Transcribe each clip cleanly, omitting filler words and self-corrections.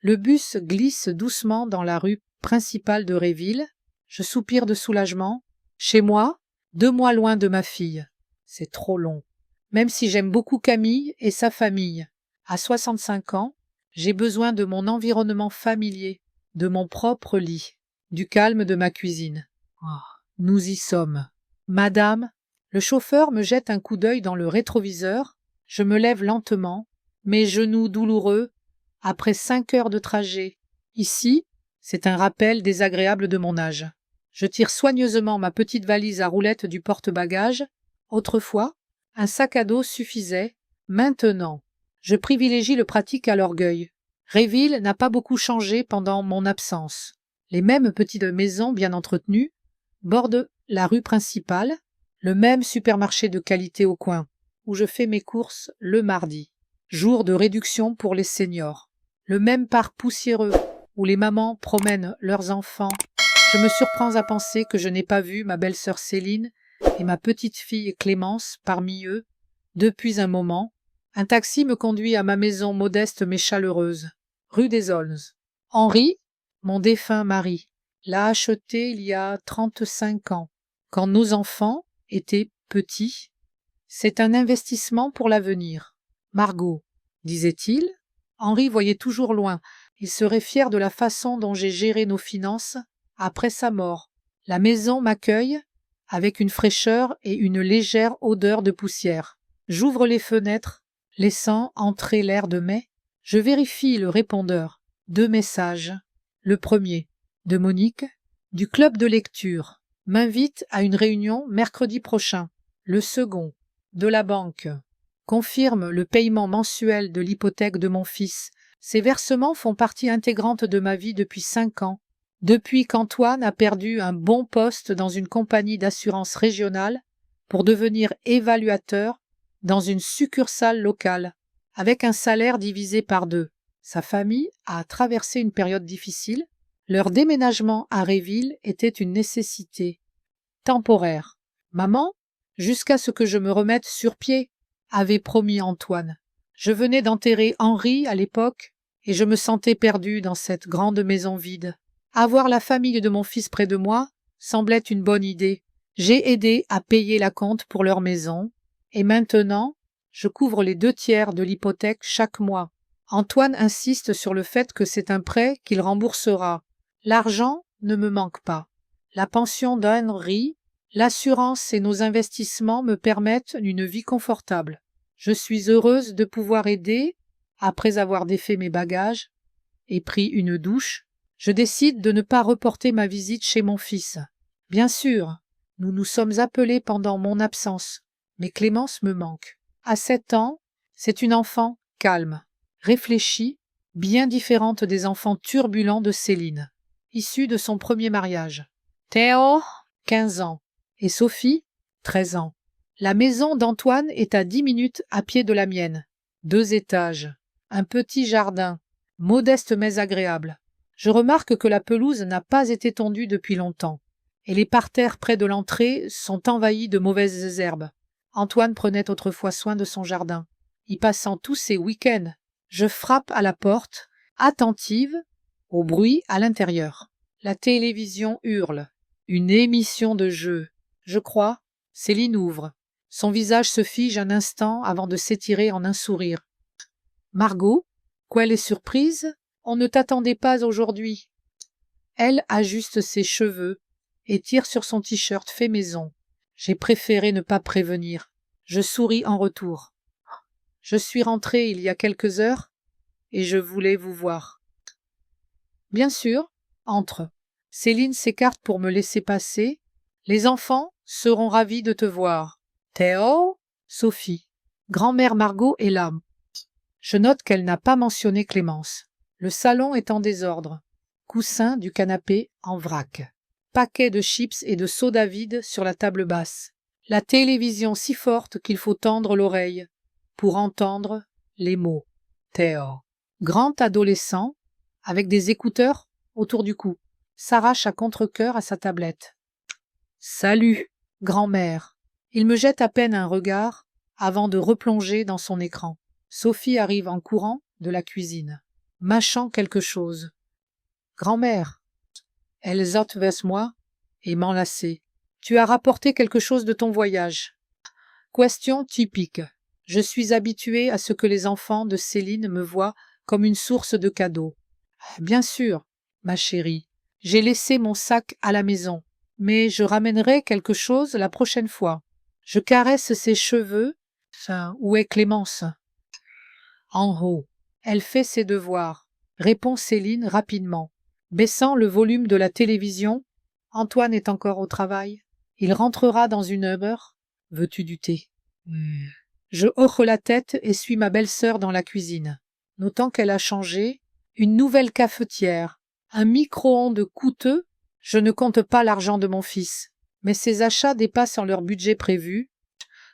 Le bus glisse doucement dans la rue principale de Réville. Je soupire de soulagement. Chez moi, 2 mois loin de ma fille. C'est trop long. Même si j'aime beaucoup Camille et sa famille. À 65 ans, j'ai besoin de mon environnement familier, de mon propre lit, du calme de ma cuisine. Oh, nous y sommes. Madame, le chauffeur me jette un coup d'œil dans le rétroviseur. Je me lève lentement, mes genoux douloureux, après 5 heures de trajet. Ici, c'est un rappel désagréable de mon âge. Je tire soigneusement ma petite valise à roulettes du porte-bagages. Autrefois, un sac à dos suffisait. Maintenant, je privilégie le pratique à l'orgueil. Réville n'a pas beaucoup changé pendant mon absence. Les mêmes petites maisons bien entretenues bordent la rue principale, le même supermarché de qualité au coin, où je fais mes courses le mardi, jour de réduction pour les seniors. Le même parc poussiéreux, où les mamans promènent leurs enfants. Je me surprends à penser que je n'ai pas vu ma belle-sœur Céline et ma petite-fille Clémence parmi eux depuis un moment. Un taxi me conduit à ma maison modeste mais chaleureuse, rue des Aulnes. Henri, mon défunt mari, l'a achetée il y a 35 ans, quand nos enfants étaient petits. C'est un investissement pour l'avenir. Margot, disait-il. Henri voyait toujours loin. Il serait fier de la façon dont j'ai géré nos finances après sa mort. La maison m'accueille avec une fraîcheur et une légère odeur de poussière. J'ouvre les fenêtres, laissant entrer l'air de mai. Je vérifie le répondeur. 2 messages. Le premier, de Monique, du club de lecture. M'invite à une réunion mercredi prochain. Le second, de la banque. Confirme le paiement mensuel de l'hypothèque de mon fils. Ces versements font partie intégrante de ma vie depuis 5 ans. Depuis qu'Antoine a perdu un bon poste dans une compagnie d'assurance régionale pour devenir évaluateur dans une succursale locale, avec un salaire divisé par 2. Sa famille a traversé une période difficile. Leur déménagement à Réville était une nécessité temporaire. Maman, jusqu'à ce que je me remette sur pied, avait promis Antoine. Je venais d'enterrer Henri à l'époque et je me sentais perdue dans cette grande maison vide. Avoir la famille de mon fils près de moi semblait une bonne idée. J'ai aidé à payer la compte pour leur maison et maintenant, je couvre les 2/3 de l'hypothèque chaque mois. Antoine insiste sur le fait que c'est un prêt qu'il remboursera. L'argent ne me manque pas. La pension d'Henri, l'assurance et nos investissements me permettent une vie confortable. Je suis heureuse de pouvoir aider. Après avoir défait mes bagages et pris une douche, je décide de ne pas reporter ma visite chez mon fils. Bien sûr, nous nous sommes appelés pendant mon absence, mais Clémence me manque. À 7 ans, c'est une enfant calme, réfléchie, bien différente des enfants turbulents de Céline, issue de son premier mariage. Théo, 15 ans, et Sophie, 13 ans. La maison d'Antoine est à 10 minutes à pied de la mienne. 2 étages, un petit jardin, modeste mais agréable. Je remarque que la pelouse n'a pas été tondue depuis longtemps, et les parterres près de l'entrée sont envahis de mauvaises herbes. Antoine prenait autrefois soin de son jardin, y passant tous ses week-ends. Je frappe à la porte, attentive au bruit à l'intérieur. La télévision hurle. Une émission de jeu. Je crois, Céline ouvre. Son visage se fige un instant avant de s'étirer en un sourire. Margot, qu'elle est surprise, on ne t'attendait pas aujourd'hui. Elle ajuste ses cheveux et tire sur son t-shirt fait maison. J'ai préféré ne pas prévenir. Je souris en retour. Je suis rentrée il y a quelques heures et je voulais vous voir. Bien sûr, entre. Céline s'écarte pour me laisser passer. Les enfants seront ravis de te voir. Théo, Sophie. Grand-mère Margot est là. Je note qu'elle n'a pas mentionné Clémence. Le salon est en désordre. Coussin du canapé en vrac. Paquet de chips et de soda vide sur la table basse. La télévision si forte qu'il faut tendre l'oreille pour entendre les mots. Théo. Grand adolescent, avec des écouteurs autour du cou, s'arrache à contre-cœur à sa tablette. Salut, grand-mère. Il me jette à peine un regard avant de replonger dans son écran. Sophie arrive en courant de la cuisine. mâchant quelque chose. Grand-mère. Elle zotte vers moi et m'enlaçait. Tu as rapporté quelque chose de ton voyage. Question typique. Je suis habituée à ce que les enfants de Céline me voient comme une source de cadeaux. Bien sûr, ma chérie, j'ai laissé mon sac à la maison, mais je ramènerai quelque chose la prochaine fois. Je caresse ses cheveux. Où est Clémence? En haut. Elle fait ses devoirs, répond Céline rapidement. Baissant le volume de la télévision, Antoine est encore au travail. Il rentrera dans 1 heure. Veux-tu du thé? Je hoche la tête et suis ma belle-sœur dans la cuisine. Notant qu'elle a changé, une nouvelle cafetière, un micro-ondes coûteux, je ne compte pas l'argent de mon fils. Mais ces achats dépassent leur budget prévu.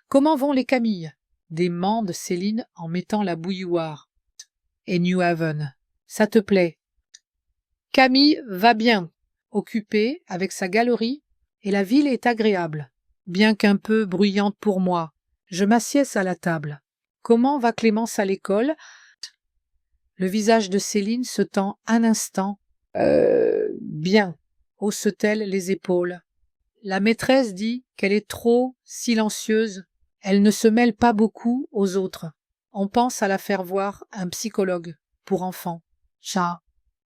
Comment vont les Camilles? Demande Céline en mettant la bouilloire. Et New Haven. Ça te plaît? Camille va bien, occupée avec sa galerie, et la ville est agréable, bien qu'un peu bruyante pour moi. Je m'assieds à la table. Comment va Clémence à l'école? Le visage de Céline se tend un instant. Bien, hausse-t-elle les épaules. La maîtresse dit qu'elle est trop silencieuse. Elle ne se mêle pas beaucoup aux autres. On pense à la faire voir un psychologue pour enfants. Chat.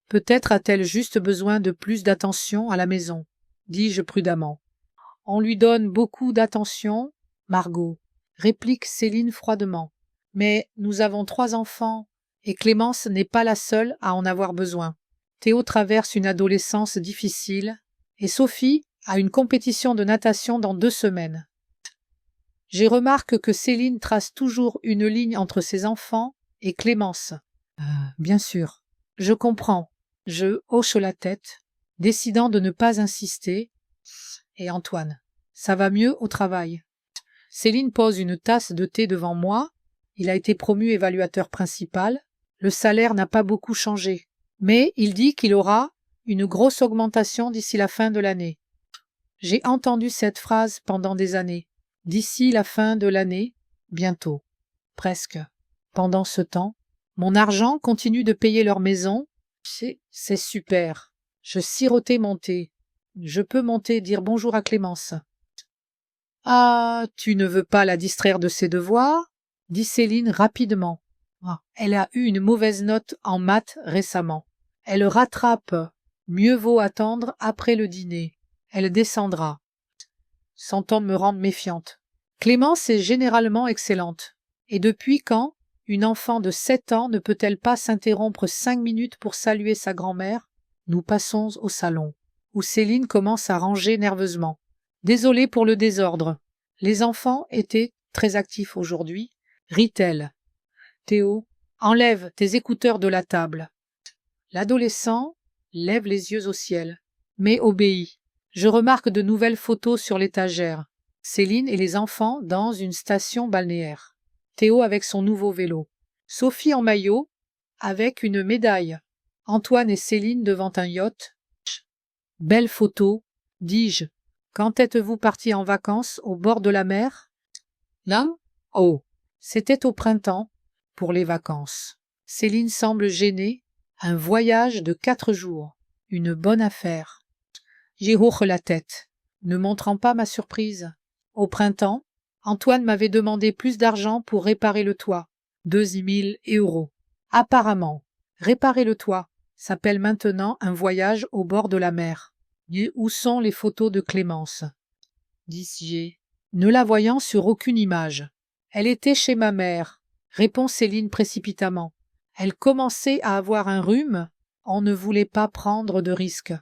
Peut-être a-t-elle juste besoin de plus d'attention à la maison, dis-je prudemment. On lui donne beaucoup d'attention, Margot, réplique Céline froidement. Mais nous avons 3 enfants, et Clémence n'est pas la seule à en avoir besoin. Théo traverse une adolescence difficile, et Sophie a une compétition de natation dans 2 semaines. J'ai remarqué que Céline trace toujours une ligne entre ses enfants et Clémence. Bien sûr. Je comprends. Je hoche la tête, décidant de ne pas insister. Et Antoine, ça va mieux au travail. Céline pose une tasse de thé devant moi. Il a été promu évaluateur principal. Le salaire n'a pas beaucoup changé. Mais il dit qu'il aura une grosse augmentation d'ici la fin de l'année. J'ai entendu cette phrase pendant des années. D'ici la fin de l'année, bientôt. Presque. Pendant ce temps, mon argent continue de payer leur maison. C'est super. Je sirotais mon thé. Je peux monter dire bonjour à Clémence. Ah, tu ne veux pas la distraire de ses devoirs? Dit Céline rapidement. Elle a eu une mauvaise note en maths récemment. Elle rattrape. Mieux vaut attendre après le dîner. Elle descendra. Son ton me rend méfiante. Clémence est généralement excellente. Et depuis quand une enfant de 7 ans ne peut-elle pas s'interrompre 5 minutes pour saluer sa grand-mère? Nous passons au salon, où Céline commence à ranger nerveusement. Désolée pour le désordre. Les enfants étaient très actifs aujourd'hui, rit-elle. Théo, enlève tes écouteurs de la table. L'adolescent lève les yeux au ciel, mais obéit. Je remarque de nouvelles photos sur l'étagère. Céline et les enfants dans une station balnéaire. Théo avec son nouveau vélo. Sophie en maillot, avec une médaille. Antoine et Céline devant un yacht. Belle photo, dis-je. Quand êtes-vous partis en vacances au bord de la mer? Non? Oh, c'était au printemps, pour les vacances. Céline semble gênée. Un voyage de 4 jours. Une bonne affaire. J'y hoche la tête, ne montrant pas ma surprise. Au printemps, Antoine m'avait demandé plus d'argent pour réparer le toit. 2000 €. Apparemment, réparer le toit s'appelle maintenant un voyage au bord de la mer. Et où sont les photos de Clémence? Dis-je, ne la voyant sur aucune image. Elle était chez ma mère, répond Céline précipitamment. Elle commençait à avoir un rhume, on ne voulait pas prendre de risques.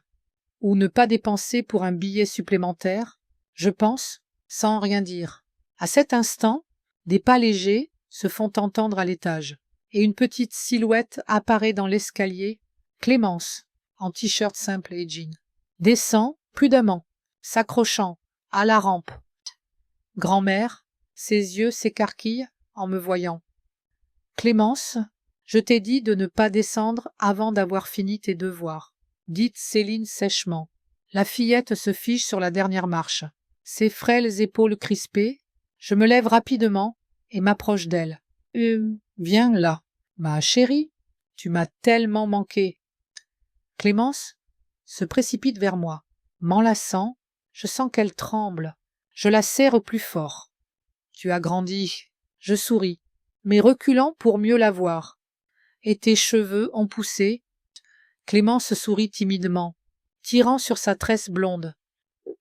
Ou ne pas dépenser pour un billet supplémentaire, je pense, sans rien dire. À cet instant, des pas légers se font entendre à l'étage, et une petite silhouette apparaît dans l'escalier. Clémence, en t-shirt simple et jean, descend prudemment, s'accrochant à la rampe. Grand-mère, ses yeux s'écarquillent en me voyant. Clémence, je t'ai dit de ne pas descendre avant d'avoir fini tes devoirs, dit Céline sèchement. La fillette se fige sur la dernière marche. Ses frêles épaules crispées, je me lève rapidement et m'approche d'elle. Viens là, ma chérie. Tu m'as tellement manqué. Clémence se précipite vers moi. M'enlaçant, je sens qu'elle tremble. Je la serre plus fort. Tu as grandi. Je souris, mais reculant pour mieux la voir. Et tes cheveux ont poussé. Clémence sourit timidement, tirant sur sa tresse blonde.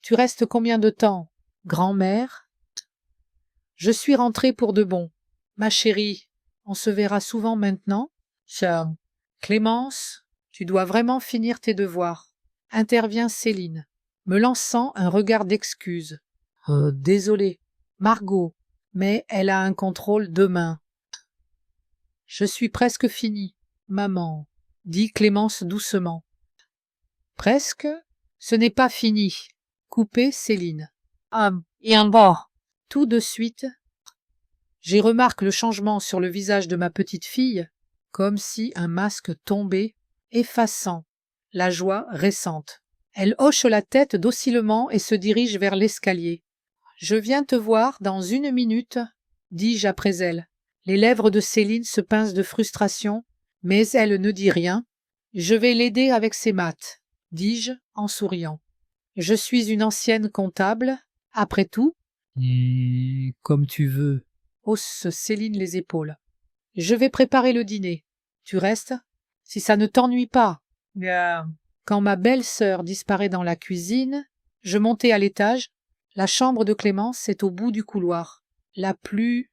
Tu restes combien de temps, grand-mère? Je suis rentrée pour de bon. Ma chérie, on se verra souvent maintenant? Clémence, tu dois vraiment finir tes devoirs. Intervient Céline, me lançant un regard d'excuse. Désolée, Margot, mais elle a un contrôle demain. Je suis presque finie, maman, dit Clémence doucement. Presque? Ce n'est pas fini. Coupé Céline. Et un bas. Tout de suite, j'ai remarqué le changement sur le visage de ma petite fille, comme si un masque tombait, effaçant la joie récente. Elle hoche la tête docilement et se dirige vers l'escalier. Je viens te voir dans 1 minute, dis-je après elle. Les lèvres de Céline se pincent de frustration, mais elle ne dit rien. Je vais l'aider avec ses maths, dis-je en souriant. Je suis une ancienne comptable, après tout. Comme tu veux, hausse Céline les épaules. Je vais préparer le dîner. Tu restes? Si ça ne t'ennuie pas. Quand ma belle-sœur disparaît dans la cuisine, je montai à l'étage. La chambre de Clémence est au bout du couloir, la plus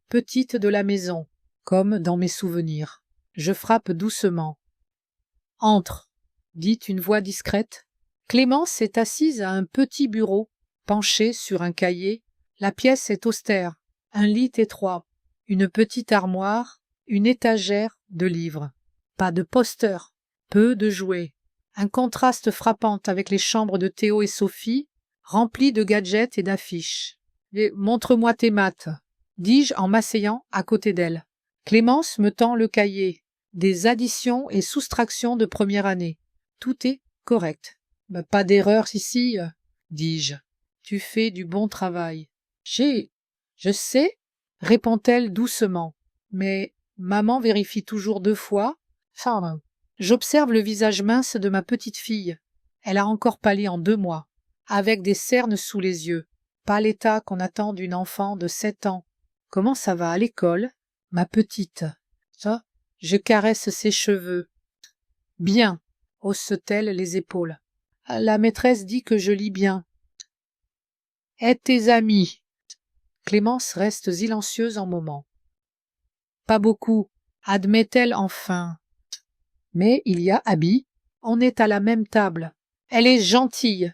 petite de la maison, comme dans mes souvenirs. Je frappe doucement. Entre, dit une voix discrète. Clémence est assise à un petit bureau, penchée sur un cahier. La pièce est austère, un lit étroit, une petite armoire, une étagère de livres. Pas de poster, peu de jouets. Un contraste frappant avec les chambres de Théo et Sophie, remplies de gadgets et d'affiches. Montre-moi tes maths, dis-je en m'asseyant à côté d'elle. Clémence me tend le cahier, des additions et soustractions de première année. Tout est correct. Pas d'erreur ici, dis-je. Tu fais du bon travail. Je sais, répond-elle doucement, mais maman vérifie toujours 2 fois. J'observe le visage mince de ma petite fille. Elle a encore pâli en 2 mois, avec des cernes sous les yeux. Pas l'état qu'on attend d'une enfant de 7 ans. Comment ça va à l'école, ma petite? Ça, je caresse ses cheveux. Bien, hausse-t-elle les épaules. La maîtresse dit que je lis bien. Aide tes amis. Clémence reste silencieuse un moment. Pas beaucoup, admet-elle enfin. Mais il y a Abby. On est à la même table. Elle est gentille.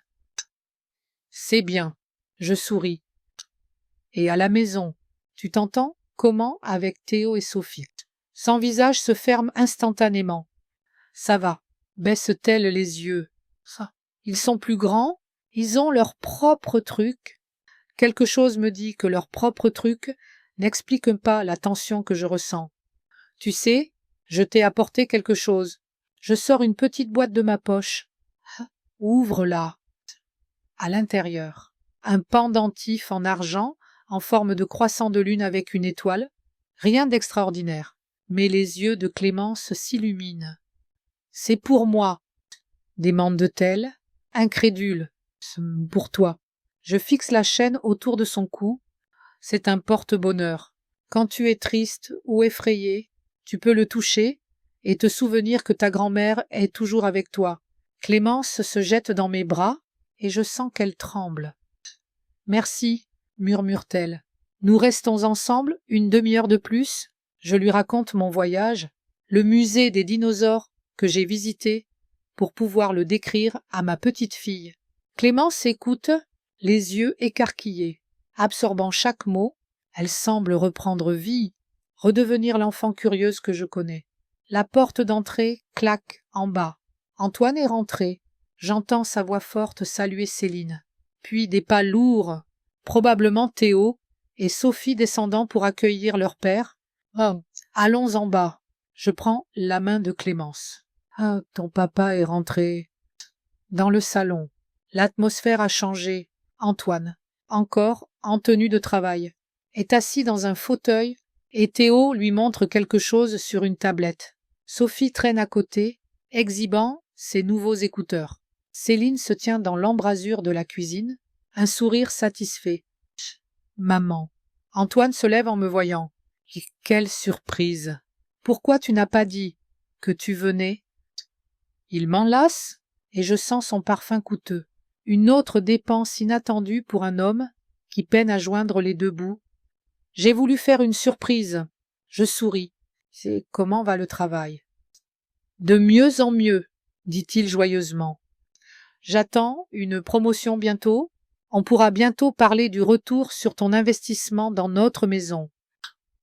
C'est bien. Je souris. Et à la maison, tu t'entends comment avec Théo et Sophie? Son visage se ferme instantanément. Ça va. Baisse-t-elle les yeux? Ils sont plus grands, ils ont leurs propres trucs. Quelque chose me dit que leurs propres trucs n'expliquent pas la tension que je ressens. Tu sais, je t'ai apporté quelque chose. Je sors une petite boîte de ma poche. Ouvre-la. À l'intérieur, un pendentif en argent en forme de croissant de lune avec une étoile. Rien d'extraordinaire, mais les yeux de Clémence s'illuminent. C'est pour moi, demande-t-elle, incrédule. Pour toi. Je fixe la chaîne autour de son cou. C'est un porte-bonheur. Quand tu es triste ou effrayé, tu peux le toucher et te souvenir que ta grand-mère est toujours avec toi. Clémence se jette dans mes bras et je sens qu'elle tremble. Merci, murmure-t-elle. Nous restons ensemble 1 demi-heure de plus. Je lui raconte mon voyage, le musée des dinosaures que j'ai visité pour pouvoir le décrire à ma petite fille. Clémence écoute, les yeux écarquillés. Absorbant chaque mot, elle semble reprendre vie, redevenir l'enfant curieuse que je connais. La porte d'entrée claque en bas. Antoine est rentré. J'entends sa voix forte saluer Céline. Puis des pas lourds, probablement Théo et Sophie descendant pour accueillir leur père. Allons en bas. Je prends la main de Clémence. Ton papa est rentré. Dans le salon. L'atmosphère a changé. Antoine, encore en tenue de travail, est assis dans un fauteuil et Théo lui montre quelque chose sur une tablette. Sophie traîne à côté, exhibant ses nouveaux écouteurs. Céline se tient dans l'embrasure de la cuisine, un sourire satisfait. Maman. Antoine se lève en me voyant. Quelle surprise. Pourquoi tu n'as pas dit que tu venais? Il m'enlace et je sens son parfum coûteux. Une autre dépense inattendue pour un homme qui peine à joindre les deux bouts. J'ai voulu faire une surprise. Je souris. C'est comment va le travail? De mieux en mieux, dit-il joyeusement. J'attends une promotion bientôt. On pourra bientôt parler du retour sur ton investissement dans notre maison.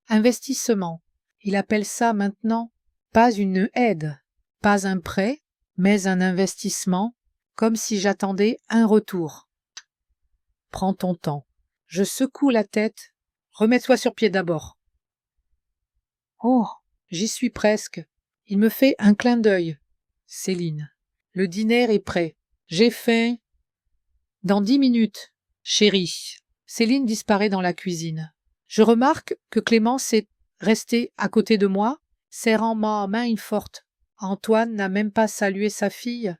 Investissement. Il appelle ça maintenant pas une aide, pas un prêt, mais un investissement, comme si j'attendais un retour. Prends ton temps. Je secoue la tête. Remets-toi sur pied d'abord. Oh, j'y suis presque. Il me fait un clin d'œil. Céline. Le dîner est prêt. J'ai faim. Dans 10 minutes, chérie. Céline disparaît dans la cuisine. Je remarque que Clémence est restée à côté de moi, serrant ma main forte. Antoine n'a même pas salué sa fille.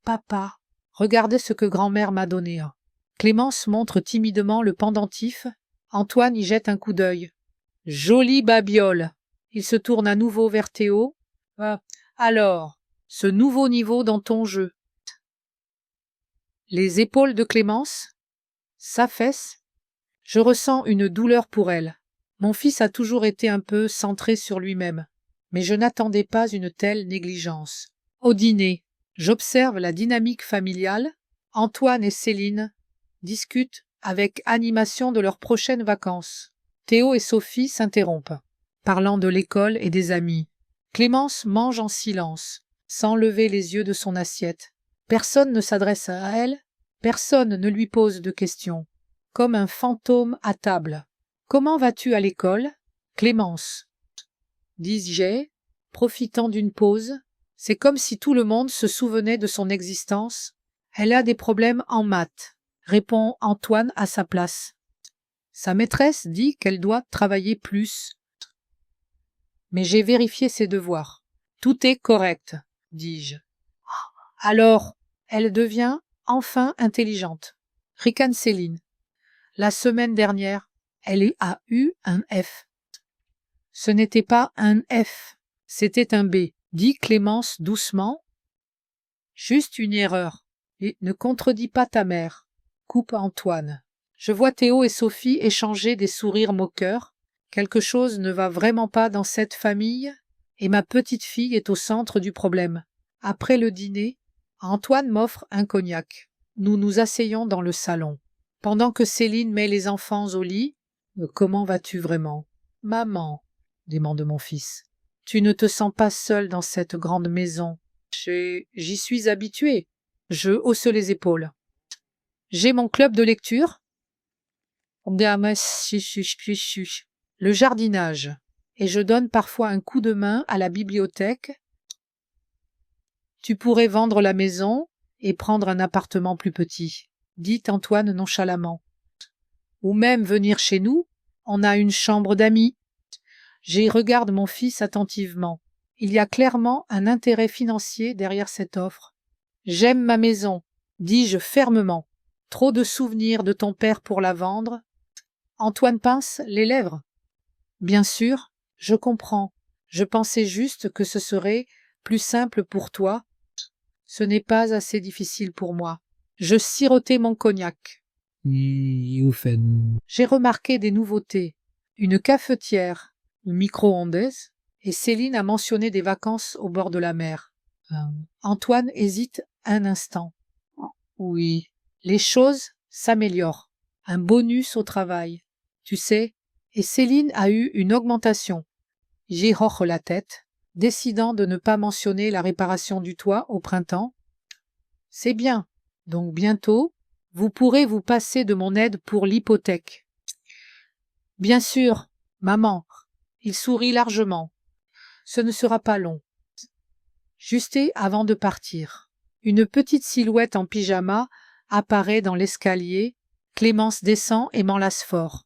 Papa, regardez ce que grand-mère m'a donné. Clémence montre timidement le pendentif. Antoine y jette un coup d'œil. Jolie babiole. Il se tourne à nouveau vers Théo. Alors, ce nouveau niveau dans ton jeu. Les épaules de Clémence s'affaissent. Je ressens une douleur pour elle. Mon fils a toujours été un peu centré sur lui-même, mais je n'attendais pas une telle négligence. Au dîner, j'observe la dynamique familiale. Antoine et Céline discutent avec animation de leurs prochaines vacances. Théo et Sophie s'interrompent, parlant de l'école et des amis. Clémence mange en silence, sans lever les yeux de son assiette. Personne ne s'adresse à elle, personne ne lui pose de questions. Comme un fantôme à table. Comment vas-tu à l'école, Clémence? Dis-je, profitant d'une pause. C'est comme si tout le monde se souvenait de son existence. Elle a des problèmes en maths, répond Antoine à sa place. Sa maîtresse dit qu'elle doit travailler plus. Mais j'ai vérifié ses devoirs. Tout est correct, dis-je. Alors, elle devient enfin intelligente. Ricane Céline. La semaine dernière, elle a eu un F. Ce n'était pas un F, c'était un B, dit Clémence doucement. Juste une erreur. Et ne contredis pas ta mère, coupe Antoine. Je vois Théo et Sophie échanger des sourires moqueurs. Quelque chose ne va vraiment pas dans cette famille, et ma petite fille est au centre du problème. Après le dîner, Antoine m'offre un cognac. Nous nous asseyons dans le salon. Pendant que Céline met les enfants au lit, « Comment vas-tu vraiment ?»« Maman, » demande mon fils, « tu ne te sens pas seule dans cette grande maison ?»« J'y suis habituée. » Je hausse les épaules. « J'ai mon club de lecture. » Le jardinage. Et je donne parfois un coup de main à la bibliothèque. Tu pourrais vendre la maison et prendre un appartement plus petit, dit Antoine nonchalamment. Ou même venir chez nous, on a une chambre d'amis. J'y regarde mon fils attentivement. Il y a clairement un intérêt financier derrière cette offre. J'aime ma maison, dis-je fermement. Trop de souvenirs de ton père pour la vendre. Antoine pince les lèvres. Bien sûr, je comprends. Je pensais juste que ce serait plus simple pour toi. Ce n'est pas assez difficile pour moi. Je sirotais mon cognac. J'ai remarqué des nouveautés. Une cafetière, une micro-ondeuse, et Céline a mentionné des vacances au bord de la mer. Antoine hésite un instant. Oui, les choses s'améliorent. Un bonus au travail. Tu sais, et Céline a eu une augmentation. J'y hoche la tête, décidant de ne pas mentionner la réparation du toit au printemps. C'est bien, donc bientôt, vous pourrez vous passer de mon aide pour l'hypothèque. Bien sûr, maman. Il sourit largement. Ce ne sera pas long. Justé avant de partir. Une petite silhouette en pyjama apparaît dans l'escalier. Clémence descend et m'enlace fort.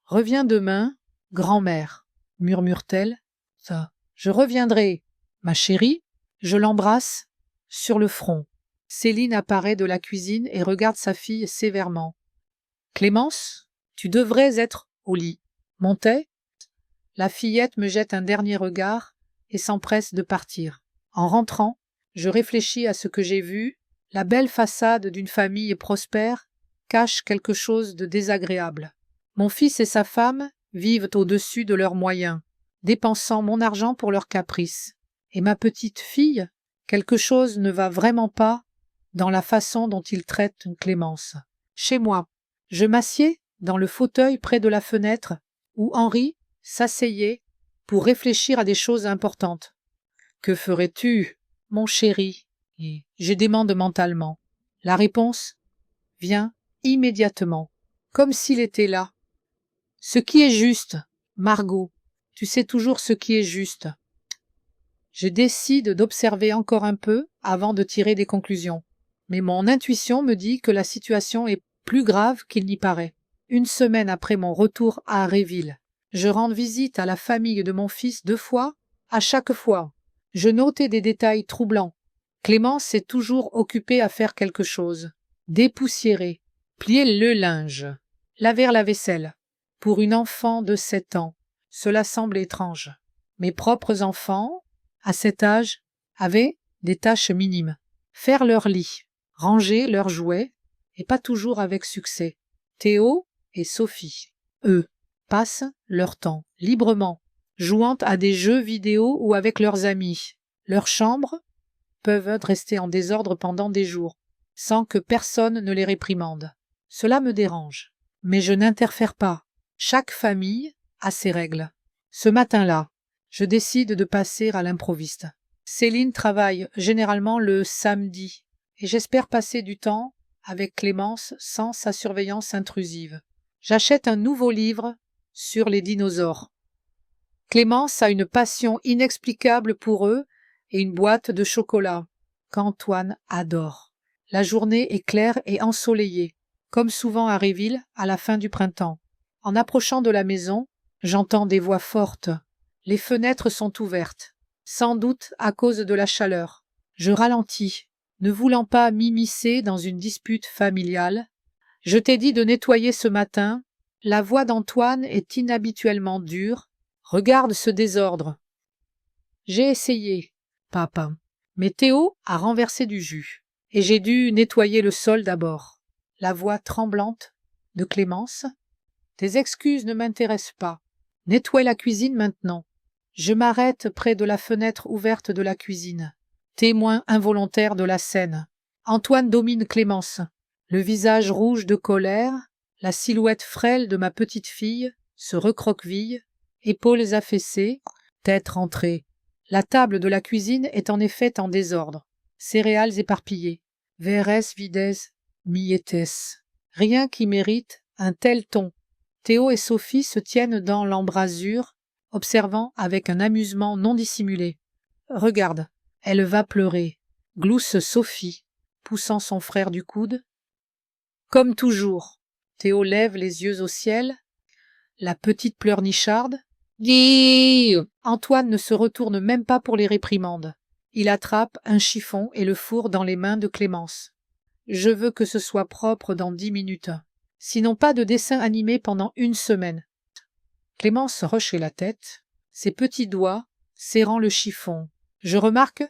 Reviens demain, grand-mère, murmure-t-elle. Ça, Je reviendrai, ma chérie. Je l'embrasse sur le front. Céline apparaît de la cuisine et regarde sa fille sévèrement. Clémence, tu devrais être au lit. Montais? La fillette me jette un dernier regard et s'empresse de partir. En rentrant, je réfléchis à ce que j'ai vu. La belle façade d'une famille prospère cache quelque chose de désagréable. Mon fils et sa femme vivent au-dessus de leurs moyens, dépensant mon argent pour leurs caprices. Et ma petite fille, quelque chose ne va vraiment pas dans la façon dont ils traitent Clémence. Chez moi, je m'assieds dans le fauteuil près de la fenêtre où Henri s'asseyait pour réfléchir à des choses importantes. « Que ferais-tu, mon chéri ?» Et je demande mentalement. La réponse vient immédiatement, comme s'il était là. « Ce qui est juste, Margot, tu sais toujours ce qui est juste. » Je décide d'observer encore un peu avant de tirer des conclusions. Mais mon intuition me dit que la situation est plus grave qu'il n'y paraît. Une semaine après mon retour à Réville, je rends visite à la famille de mon fils 2 fois. À chaque fois, je notais des détails troublants. Clémence est toujours occupée à faire quelque chose. Dépoussiérer, plier le linge, laver la vaisselle. Pour une enfant de 7 ans, cela semble étrange. Mes propres enfants, à cet âge, avaient des tâches minimes. Faire leur lit, ranger leurs jouets, et pas toujours avec succès. Théo et Sophie, eux, passent leur temps librement, jouant à des jeux vidéo ou avec leurs amis. Leurs chambres peuvent rester en désordre pendant des jours, sans que personne ne les réprimande. Cela me dérange, mais je n'interfère pas. Chaque famille a ses règles. Ce matin-là, je décide de passer à l'improviste. Céline travaille généralement le samedi, et j'espère passer du temps avec Clémence sans sa surveillance intrusive. J'achète un nouveau livre sur les dinosaures. Clémence a une passion inexplicable pour eux et une boîte de chocolat qu'Antoine adore. La journée est claire et ensoleillée, comme souvent à Réville à la fin du printemps. En approchant de la maison, j'entends des voix fortes. Les fenêtres sont ouvertes, sans doute à cause de la chaleur. Je ralentis, ne voulant pas m'immiscer dans une dispute familiale. « Je t'ai dit de nettoyer ce matin. » La voix d'Antoine est inhabituellement dure. « Regarde ce désordre. » J'ai essayé, papa, mais Théo a renversé du jus, et j'ai dû nettoyer le sol d'abord. La voix tremblante de Clémence. « Tes excuses ne m'intéressent pas. Nettoie la cuisine maintenant. » Je m'arrête près de la fenêtre ouverte de la cuisine, témoin involontaire de la scène. Antoine domine Clémence, le visage rouge de colère, la silhouette frêle de ma petite fille se recroqueville, épaules affaissées, tête rentrée. La table de la cuisine est en effet en désordre, céréales éparpillées, veres vides, miettes. Rien qui mérite un tel ton. Théo et Sophie se tiennent dans l'embrasure, observant avec un amusement non dissimulé. « Regarde, elle va pleurer », glousse Sophie, poussant son frère du coude. Comme toujours, Théo lève les yeux au ciel. La petite pleurnicharde. « Dis !» Antoine ne se retourne même pas pour les réprimandes. Il attrape un chiffon et le fourre dans les mains de Clémence. « Je veux que ce soit propre dans 10 minutes. Sinon pas de dessin animé pendant 1 semaine. » Clémence hoche la tête, ses petits doigts serrant le chiffon. Je remarque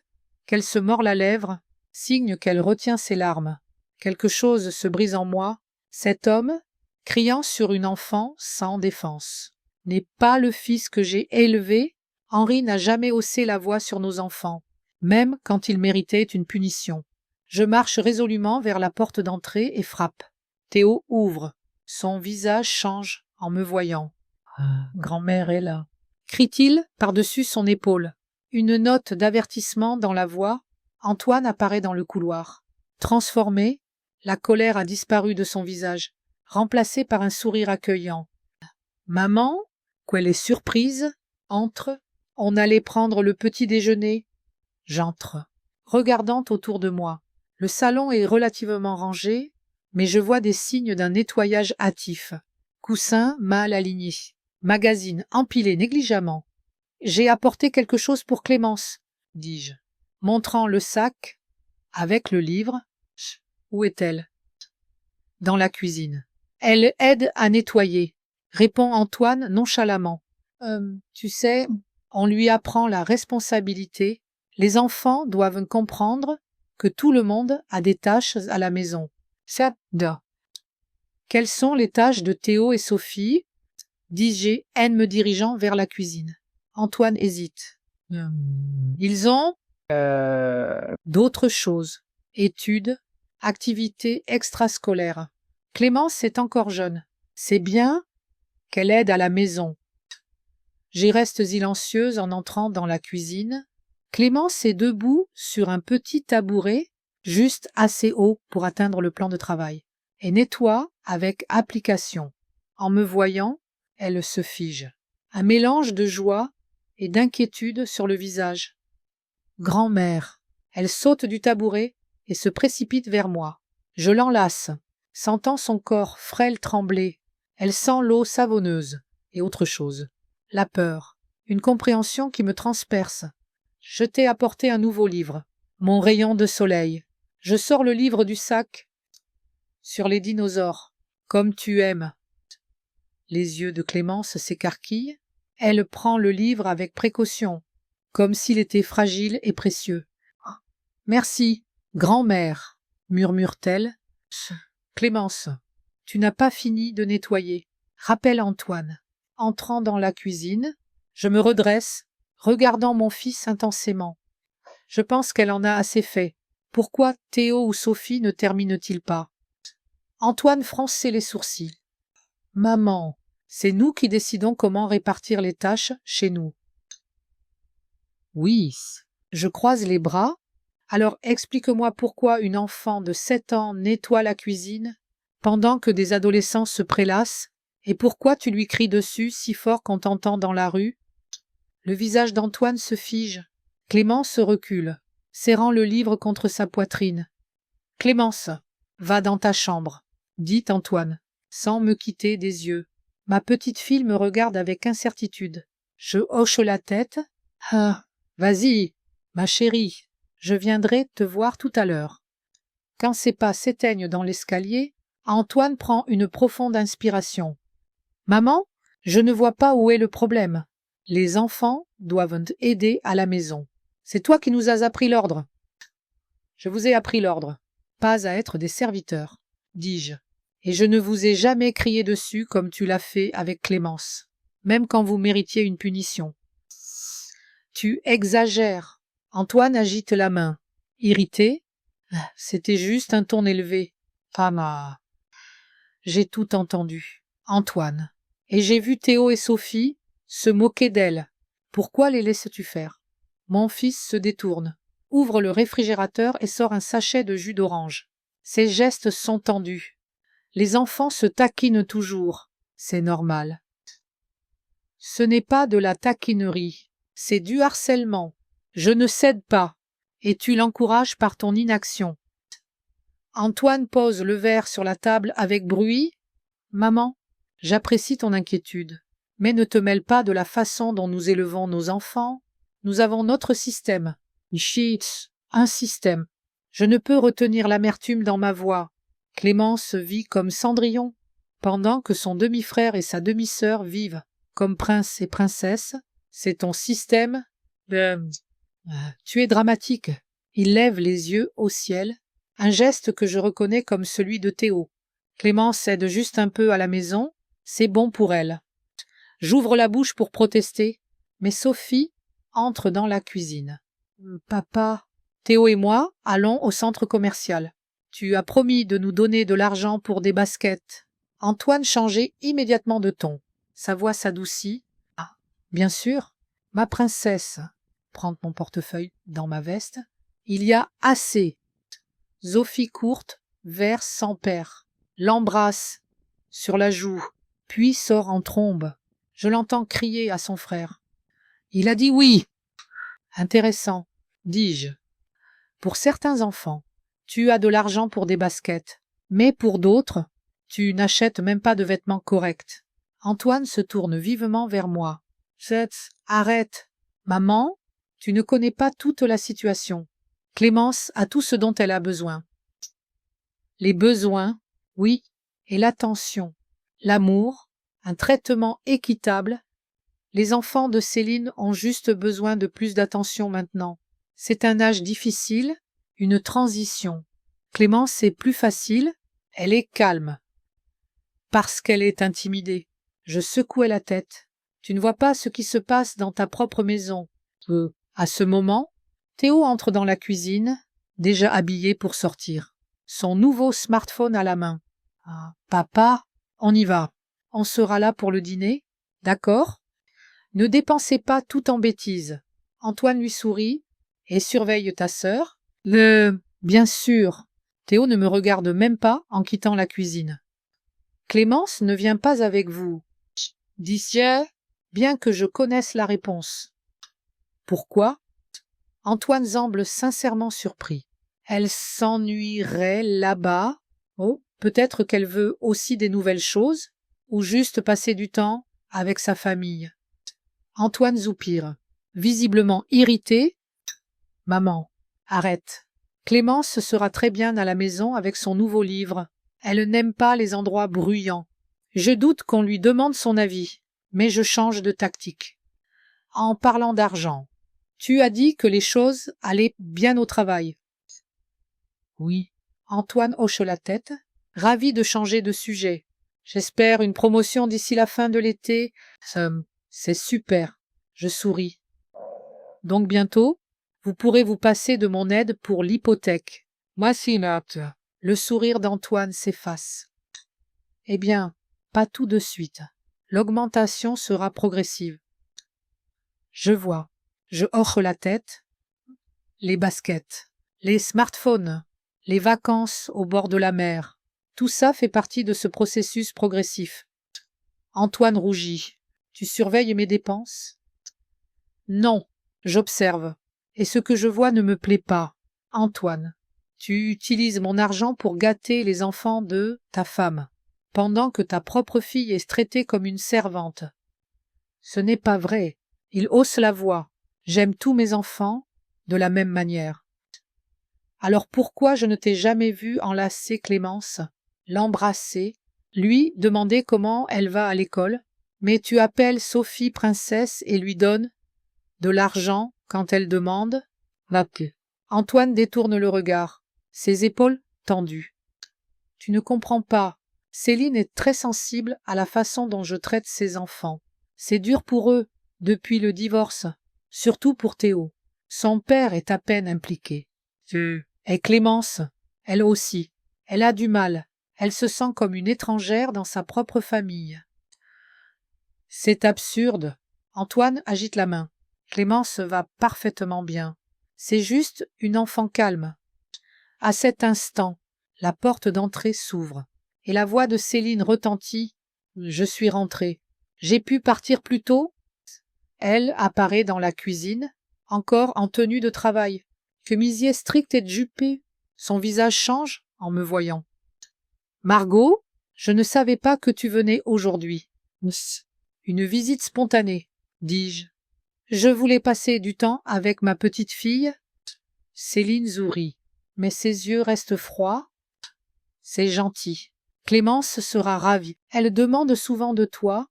qu'elle se mord la lèvre, signe qu'elle retient ses larmes. Quelque chose se brise en moi. Cet homme, criant sur une enfant sans défense, n'est pas le fils que j'ai élevé. Henri n'a jamais haussé la voix sur nos enfants, même quand il méritait une punition. Je marche résolument vers la porte d'entrée et frappe. Théo ouvre. Son visage change en me voyant. « Grand-mère est là », crie-t-il par-dessus son épaule. Une note d'avertissement dans la voix. Antoine apparaît dans le couloir. Transformé, la colère a disparu de son visage, remplacée par un sourire accueillant. « Maman, qu'elle est surprise, entre. On allait prendre le petit déjeuner. » J'entre, regardant autour de moi. Le salon est relativement rangé, mais je vois des signes d'un nettoyage hâtif. Coussins mal alignés, magazines empilés négligemment. J'ai apporté quelque chose pour Clémence, dis-je, montrant le sac avec le livre. Où est-elle? Dans la cuisine. Elle aide à nettoyer, répond Antoine nonchalamment. Tu sais, on lui apprend la responsabilité. Les enfants doivent comprendre que tout le monde a des tâches à la maison. Quelles sont les tâches de Théo et Sophie? Dis-je, en me dirigeant vers la cuisine. Antoine hésite. Ils ont d'autres choses. Études, activités extrascolaires. Clémence est encore jeune. C'est bien qu'elle aide à la maison. J'y reste silencieuse en entrant dans la cuisine. Clémence est debout sur un petit tabouret, juste assez haut pour atteindre le plan de travail, et nettoie avec application. En me voyant, elle se fige. Un mélange de joie et d'inquiétude sur le visage. Grand-mère. Elle saute du tabouret et se précipite vers moi. Je l'enlace, sentant son corps frêle trembler. Elle sent l'eau savonneuse et autre chose. La peur, une compréhension qui me transperce. Je t'ai apporté un nouveau livre, mon rayon de soleil. Je sors le livre du sac. Sur les dinosaures, comme tu aimes. Les yeux de Clémence s'écarquillent. Elle prend le livre avec précaution, comme s'il était fragile et précieux. Merci, grand-mère, murmure-t-elle. Clémence, tu n'as pas fini de nettoyer. Rappelle Antoine. Entrant dans la cuisine, je me redresse, regardant mon fils intensément. Je pense qu'elle en a assez fait. Pourquoi Théo ou Sophie ne terminent-ils pas? Antoine fronçait les sourcils. Maman, c'est nous qui décidons comment répartir les tâches chez nous. Oui, je croise les bras. Alors explique-moi pourquoi une enfant de 7 ans nettoie la cuisine pendant que des adolescents se prélassent, et pourquoi tu lui cries dessus si fort qu'on t'entend dans la rue? Le visage d'Antoine se fige. Clémence se recule, serrant le livre contre sa poitrine. Clémence, va dans ta chambre, dit Antoine, sans me quitter des yeux. Ma petite fille me regarde avec incertitude. Je hoche la tête. Ah, vas-y, ma chérie, je viendrai te voir tout à l'heure. Quand ses pas s'éteignent dans l'escalier, Antoine prend une profonde inspiration. Maman, je ne vois pas où est le problème. Les enfants doivent aider à la maison. C'est toi qui nous as appris l'ordre. Je vous ai appris l'ordre, pas à être des serviteurs, dis-je, et je ne vous ai jamais crié dessus comme tu l'as fait avec Clémence, même quand vous méritiez une punition. Tu exagères. Antoine agite la main. Irrité, c'était juste un ton élevé. Pama. J'ai tout entendu. Antoine. Et j'ai vu Théo et Sophie se moquer d'elle. Pourquoi les laisses-tu faire? Mon fils se détourne, ouvre le réfrigérateur et sort un sachet de jus d'orange. Ses gestes sont tendus. Les enfants se taquinent toujours. C'est normal. Ce n'est pas de la taquinerie, c'est du harcèlement. Je ne cède pas, et tu l'encourages par ton inaction. Antoine pose le verre sur la table avec bruit. Maman, j'apprécie ton inquiétude, mais ne te mêle pas de la façon dont nous élevons nos enfants. Nous avons notre système. Chut, un système. Je ne peux retenir l'amertume dans ma voix. Clémence vit comme Cendrillon, pendant que son demi-frère et sa demi-sœur vivent comme prince et princesse. C'est ton système. Tu es dramatique. Il lève les yeux au ciel, un geste que je reconnais comme celui de Théo. Clémence aide juste un peu à la maison, c'est bon pour elle. J'ouvre la bouche pour protester, mais Sophie entre dans la cuisine. Papa, Théo et moi allons au centre commercial. Tu as promis de nous donner de l'argent pour des baskets. Antoine changeait immédiatement de ton. Sa voix s'adoucit. Ah, bien sûr, ma princesse. Prends mon portefeuille dans ma veste. Il y a assez. Sophie courte, verse sans père. L'embrasse sur la joue, puis sort en trombe. Je l'entends crier à son frère. Il a dit oui. Intéressant, dis-je. Pour certains enfants, tu as de l'argent pour des baskets, mais pour d'autres, tu n'achètes même pas de vêtements corrects. Antoine se tourne vivement vers moi. Arrête, Maman, tu ne connais pas toute la situation. Clémence a tout ce dont elle a besoin. Les besoins, oui, et l'attention, l'amour, un traitement équitable. Les enfants de Céline ont juste besoin de plus d'attention maintenant. C'est un âge difficile, une transition. Clémence est plus facile, elle est calme. Parce qu'elle est intimidée. Je secouai la tête. Tu ne vois pas ce qui se passe dans ta propre maison. À ce moment, Théo entre dans la cuisine, déjà habillé pour sortir. Son nouveau smartphone à la main. Ah, papa, on y va. On sera là pour le dîner, d'accord? Ne dépensez pas tout en bêtises. Antoine lui sourit et surveille ta sœur. Bien sûr. Théo ne me regarde même pas en quittant la cuisine. Clémence ne vient pas avec vous, dis-je, bien que je connaisse la réponse. Pourquoi? Antoine semble sincèrement surpris. Elle s'ennuierait là-bas. Oh, peut-être qu'elle veut aussi des nouvelles choses, ou juste passer du temps avec sa famille. Antoine soupire, visiblement irrité. Maman, arrête. Clémence sera très bien à la maison avec son nouveau livre. Elle n'aime pas les endroits bruyants. Je doute qu'on lui demande son avis, mais je change de tactique. En parlant d'argent, tu as dit que les choses allaient bien au travail. Oui. Antoine hoche la tête, ravi de changer de sujet. J'espère une promotion d'ici la fin de l'été. C'est super. Je souris. Donc bientôt, vous pourrez vous passer de mon aide pour l'hypothèque. Moi, si, Nat. Le sourire d'Antoine s'efface. Eh bien, pas tout de suite. L'augmentation sera progressive. Je vois. Je hoche la tête. Les baskets, les smartphones, les vacances au bord de la mer. Tout ça fait partie de ce processus progressif. Antoine rougit. Tu surveilles mes dépenses? Non, j'observe. Et ce que je vois ne me plaît pas. Antoine, tu utilises mon argent pour gâter les enfants de ta femme, pendant que ta propre fille est traitée comme une servante. Ce n'est pas vrai. Il hausse la voix. J'aime tous mes enfants de la même manière. Alors pourquoi je ne t'ai jamais vu enlacer Clémence, l'embrasser, lui demander comment elle va à l'école, mais tu appelles Sophie princesse et lui donnes de l'argent quand elle demande? Antoine détourne le regard, ses épaules tendues. Tu ne comprends pas. Céline est très sensible à la façon dont je traite ses enfants. C'est dur pour eux, depuis le divorce, surtout pour Théo. Son père est à peine impliqué. Et Clémence, elle aussi, elle a du mal. Elle se sent comme une étrangère dans sa propre famille. C'est absurde. Antoine agite la main. Clémence va parfaitement bien. C'est juste une enfant calme. À cet instant, la porte d'entrée s'ouvre et la voix de Céline retentit. Je suis rentrée. J'ai pu partir plus tôt? Elle apparaît dans la cuisine, encore en tenue de travail, chemisier strict et jupé. Son visage change en me voyant. Margot, je ne savais pas que tu venais aujourd'hui. Une visite spontanée, dis-je. Je voulais passer du temps avec ma petite fille. Céline sourit, mais ses yeux restent froids. C'est gentil. Clémence sera ravie. Elle demande souvent de toi.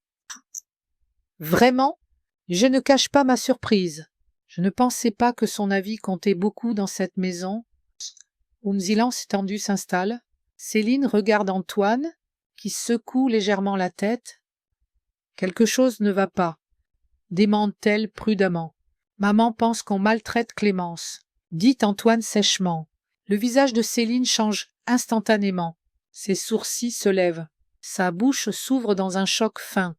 Vraiment? Je ne cache pas ma surprise. Je ne pensais pas que son avis comptait beaucoup dans cette maison. Un silence tendu s'installe. Céline regarde Antoine, qui secoue légèrement la tête. Quelque chose ne va pas, démente-t-elle prudemment. Maman pense qu'on maltraite Clémence, dit Antoine sèchement. Le visage de Céline change instantanément. Ses sourcils se lèvent. Sa bouche s'ouvre dans un choc fin.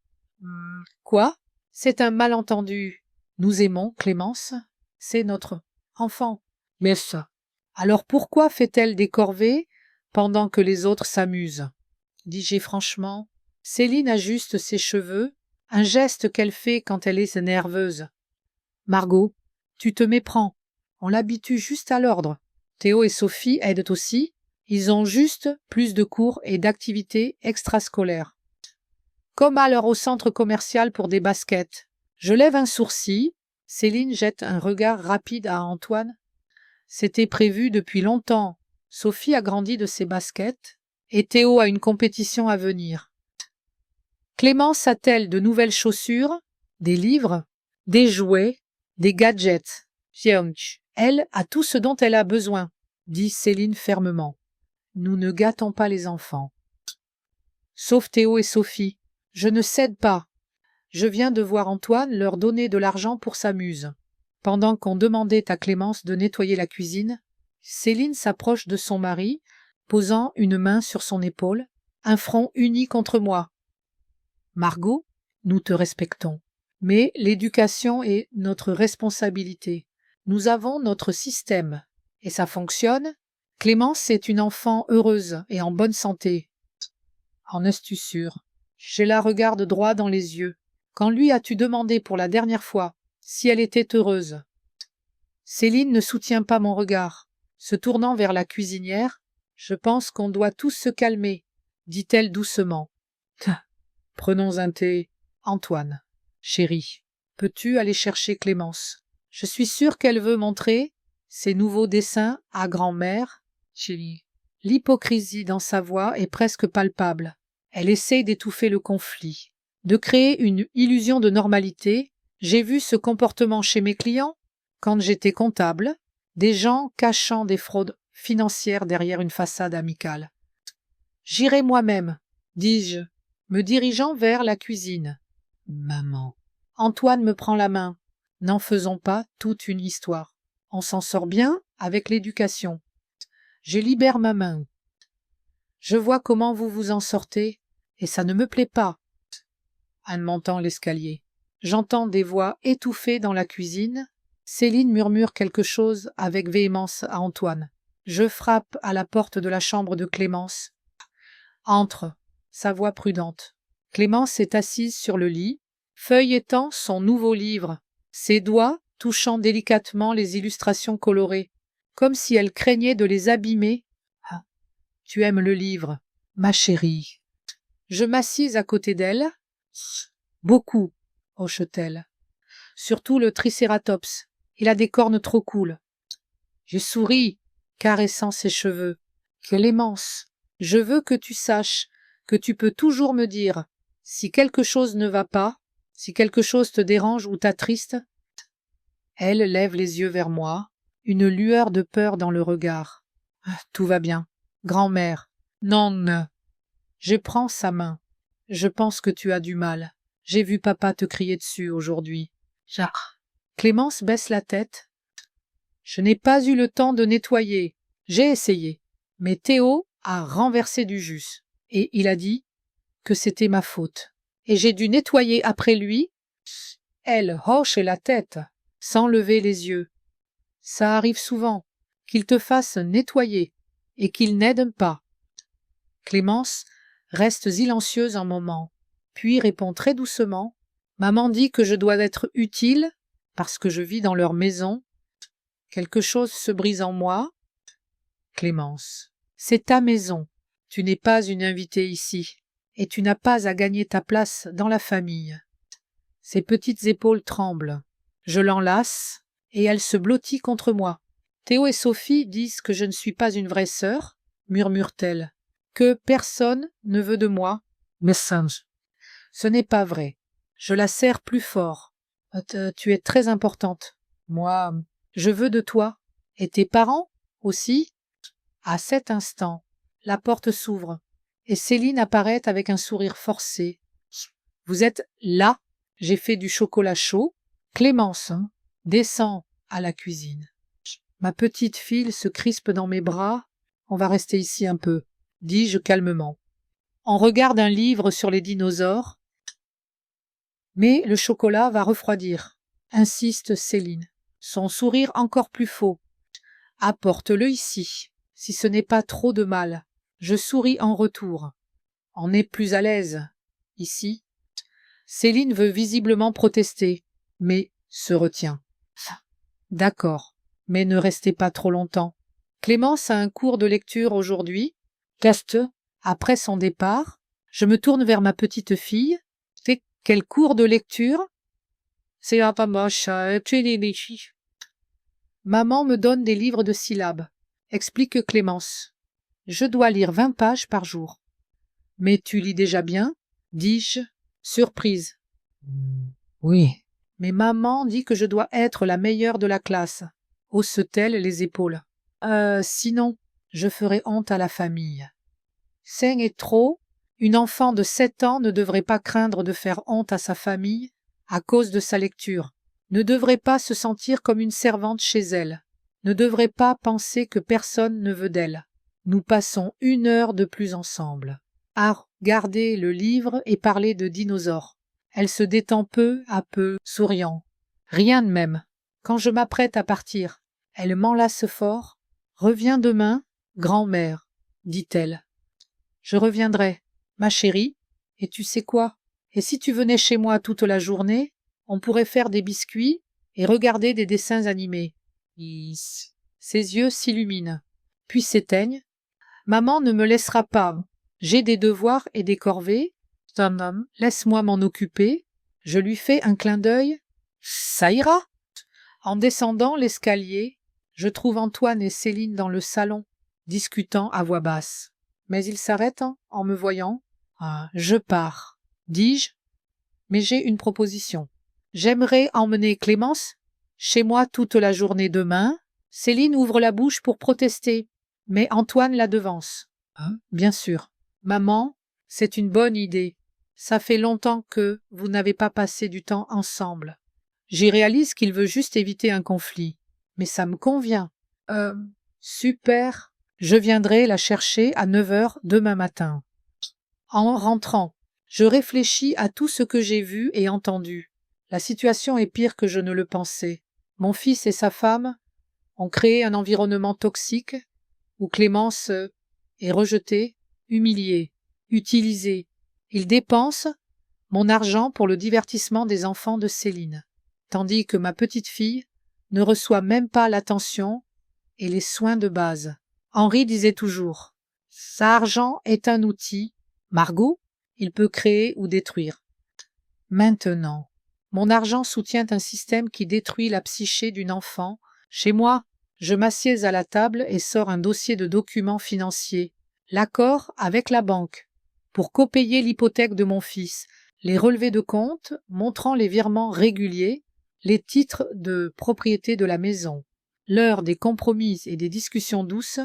Quoi? C'est un malentendu. Nous aimons Clémence. C'est notre enfant. Mais ça. Alors pourquoi fait-elle des corvées pendant que les autres s'amusent? Dis-je franchement. Céline ajuste ses cheveux, un geste qu'elle fait quand elle est nerveuse. Margot, tu te méprends. On l'habitue juste à l'ordre. Théo et Sophie aident aussi. Ils ont juste plus de cours et d'activités extrascolaires. Comme alors au centre commercial pour des baskets. Je lève un sourcil. Céline jette un regard rapide à Antoine. C'était prévu depuis longtemps. Sophie a grandi de ses baskets et Théo a une compétition à venir. Clémence a-t-elle de nouvelles chaussures, des livres, des jouets, des gadgets? Elle a tout ce dont elle a besoin, dit Céline fermement. Nous ne gâtons pas les enfants. Sauf Théo et Sophie. Je ne cède pas. Je viens de voir Antoine leur donner de l'argent pour sa muse. Pendant qu'on demandait à Clémence de nettoyer la cuisine, Céline s'approche de son mari, posant une main sur son épaule, un front uni contre moi. Margot, nous te respectons, mais l'éducation est notre responsabilité. Nous avons notre système, et ça fonctionne. Clémence est une enfant heureuse et en bonne santé. En es-tu sûre? Je la regarde droit dans les yeux. Quand lui as-tu demandé pour la dernière fois si elle était heureuse? Céline ne soutient pas mon regard. Se tournant vers la cuisinière, je pense qu'on doit tous se calmer, dit-elle doucement. Prenons un thé. Antoine, chérie, peux-tu aller chercher Clémence? Je suis sûre qu'elle veut montrer ses nouveaux dessins à grand-mère. Chérie. L'hypocrisie dans sa voix est presque palpable. Elle essaye d'étouffer le conflit, de créer une illusion de normalité. J'ai vu ce comportement chez mes clients quand j'étais comptable, des gens cachant des fraudes financières derrière une façade amicale. J'irai moi-même, dis-je, me dirigeant vers la cuisine. Maman. Antoine me prend la main. N'en faisons pas toute une histoire. On s'en sort bien avec l'éducation. Je libère ma main. Je vois comment vous vous en sortez, et ça ne me plaît pas. En montant l'escalier, j'entends des voix étouffées dans la cuisine. Céline murmure quelque chose avec véhémence à Antoine. Je frappe à la porte de la chambre de Clémence. Entre, sa voix prudente. Clémence est assise sur le lit, feuilletant son nouveau livre, ses doigts touchant délicatement les illustrations colorées, comme si elle craignait de les abîmer. Ah, tu aimes le livre, ma chérie. Je m'assis à côté d'elle. Beaucoup, hoche-t-elle. Surtout le tricératops. Il a des cornes trop cool. Je souris, caressant ses cheveux. Clémence, je veux que tu saches que tu peux toujours me dire si quelque chose ne va pas, si quelque chose te dérange ou t'attriste. Elle lève les yeux vers moi, une lueur de peur dans le regard. Tout va bien. Grand-mère. Non. Je prends sa main. Je pense que tu as du mal. J'ai vu papa te crier dessus aujourd'hui. Jacques. Clémence baisse la tête. Je n'ai pas eu le temps de nettoyer. J'ai essayé. Mais Théo a renversé du jus. Et il a dit que c'était ma faute. Et j'ai dû nettoyer après lui. Elle hoche la tête, sans lever les yeux. Ça arrive souvent, qu'il te fasse nettoyer, et qu'il n'aide pas. Clémence reste silencieuse un moment, puis répond très doucement. Maman dit que je dois être utile, parce que je vis dans leur maison. Quelque chose se brise en moi. Clémence, c'est ta maison. Tu n'es pas une invitée ici, et tu n'as pas à gagner ta place dans la famille. Ses petites épaules tremblent. Je l'enlace, et elle se blottit contre moi. Théo et Sophie disent que je ne suis pas une vraie sœur, murmure-t-elle, que personne ne veut de moi. Message. Ce n'est pas vrai. Je la serre plus fort. Tu es très importante. Moi, je veux de toi. Et tes parents aussi? À cet instant, la porte s'ouvre, et Céline apparaît avec un sourire forcé. Vous êtes là? J'ai fait du chocolat chaud. Clémence, descends à la cuisine. Ma petite fille se crispe dans mes bras. On va rester ici un peu, dis-je calmement. On regarde un livre sur les dinosaures. Mais le chocolat va refroidir, insiste Céline, son sourire encore plus faux. Apporte-le ici, si ce n'est pas trop de mal. Je souris en retour. On est plus à l'aise, ici. Céline veut visiblement protester, mais se retient. D'accord, mais ne restez pas trop longtemps. Clémence a un cours de lecture aujourd'hui. Après son départ, je me tourne vers ma petite fille. Quel cours de lecture? C'est pas moche, tu es des filles. Maman me donne des livres de syllabes, explique Clémence. Je dois lire 20 pages par jour. Mais tu lis déjà bien, dis-je, surprise. Oui. Mais maman dit que je dois être la meilleure de la classe, hausse-t-elle les épaules. Sinon, je ferai honte à la famille. C'est et trop, une enfant de 7 ans ne devrait pas craindre de faire honte à sa famille à cause de sa lecture, ne devrait pas se sentir comme une servante chez elle, ne devrait pas penser que personne ne veut d'elle. Nous passons 1 heure de plus ensemble à regarder le livre et parler de dinosaures. Elle se détend peu à peu, souriant. Rien de même. Quand je m'apprête à partir, elle m'enlace fort. Reviens demain, grand-mère, dit-elle. Je reviendrai, ma chérie, et tu sais quoi? Et si tu venais chez moi toute la journée, on pourrait faire des biscuits et regarder des dessins animés. Ses yeux s'illuminent, puis s'éteignent. Maman ne me laissera pas. J'ai des devoirs et des corvées. Laisse-moi m'en occuper. Je lui fais un clin d'œil. Ça ira. En descendant l'escalier, je trouve Antoine et Céline dans le salon, discutant à voix basse. Mais ils s'arrêtent en me voyant. Je pars, dis-je. Mais j'ai une proposition. J'aimerais emmener Clémence chez moi toute la journée demain. Céline ouvre la bouche pour protester, mais Antoine la devance. Bien sûr. Maman, c'est une bonne idée. Ça fait longtemps que vous n'avez pas passé du temps ensemble. J'y réalise qu'il veut juste éviter un conflit. Mais ça me convient. Super. Je viendrai la chercher à 9 heures demain matin. En rentrant, je réfléchis à tout ce que j'ai vu et entendu. La situation est pire que je ne le pensais. Mon fils et sa femme ont créé un environnement toxique où Clémence est rejetée, humiliée, utilisée. Ils dépensent mon argent pour le divertissement des enfants de Céline, tandis que ma petite fille ne reçoit même pas l'attention et les soins de base. Henri disait toujours « Sa argent est un outil. Margot, il peut créer ou détruire. » Maintenant, mon argent soutient un système qui détruit la psyché d'une enfant. Chez moi, je m'assieds à la table et sors un dossier de documents financiers, l'accord avec la banque, pour copayer l'hypothèque de mon fils, les relevés de compte montrant les virements réguliers, les titres de propriété de la maison. L'heure des compromis et des discussions douces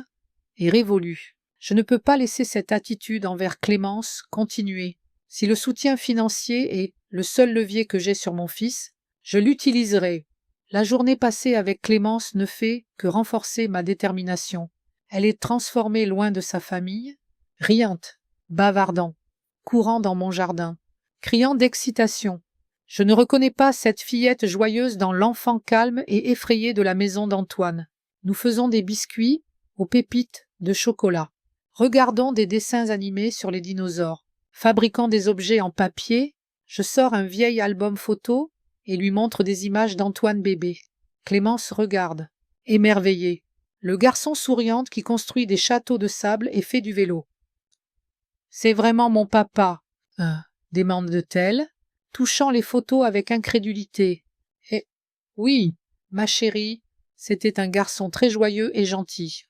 est révolue. Je ne peux pas laisser cette attitude envers Clémence continuer. Si le soutien financier est le seul levier que j'ai sur mon fils, je l'utiliserai. La journée passée avec Clémence ne fait que renforcer ma détermination. Elle est transformée loin de sa famille, riante, bavardant, courant dans mon jardin, criant d'excitation. Je ne reconnais pas cette fillette joyeuse dans l'enfant calme et effrayé de la maison d'Antoine. Nous faisons des biscuits aux pépites de chocolat. Regardons des dessins animés sur les dinosaures. Fabriquant des objets en papier, je sors un vieil album photo et lui montre des images d'Antoine bébé. Clémence regarde, émerveillée. Le garçon souriant qui construit des châteaux de sable et fait du vélo. « C'est vraiment mon papa, demande-t-elle, touchant les photos avec incrédulité. « Eh, oui, ma chérie, c'était un garçon très joyeux et gentil.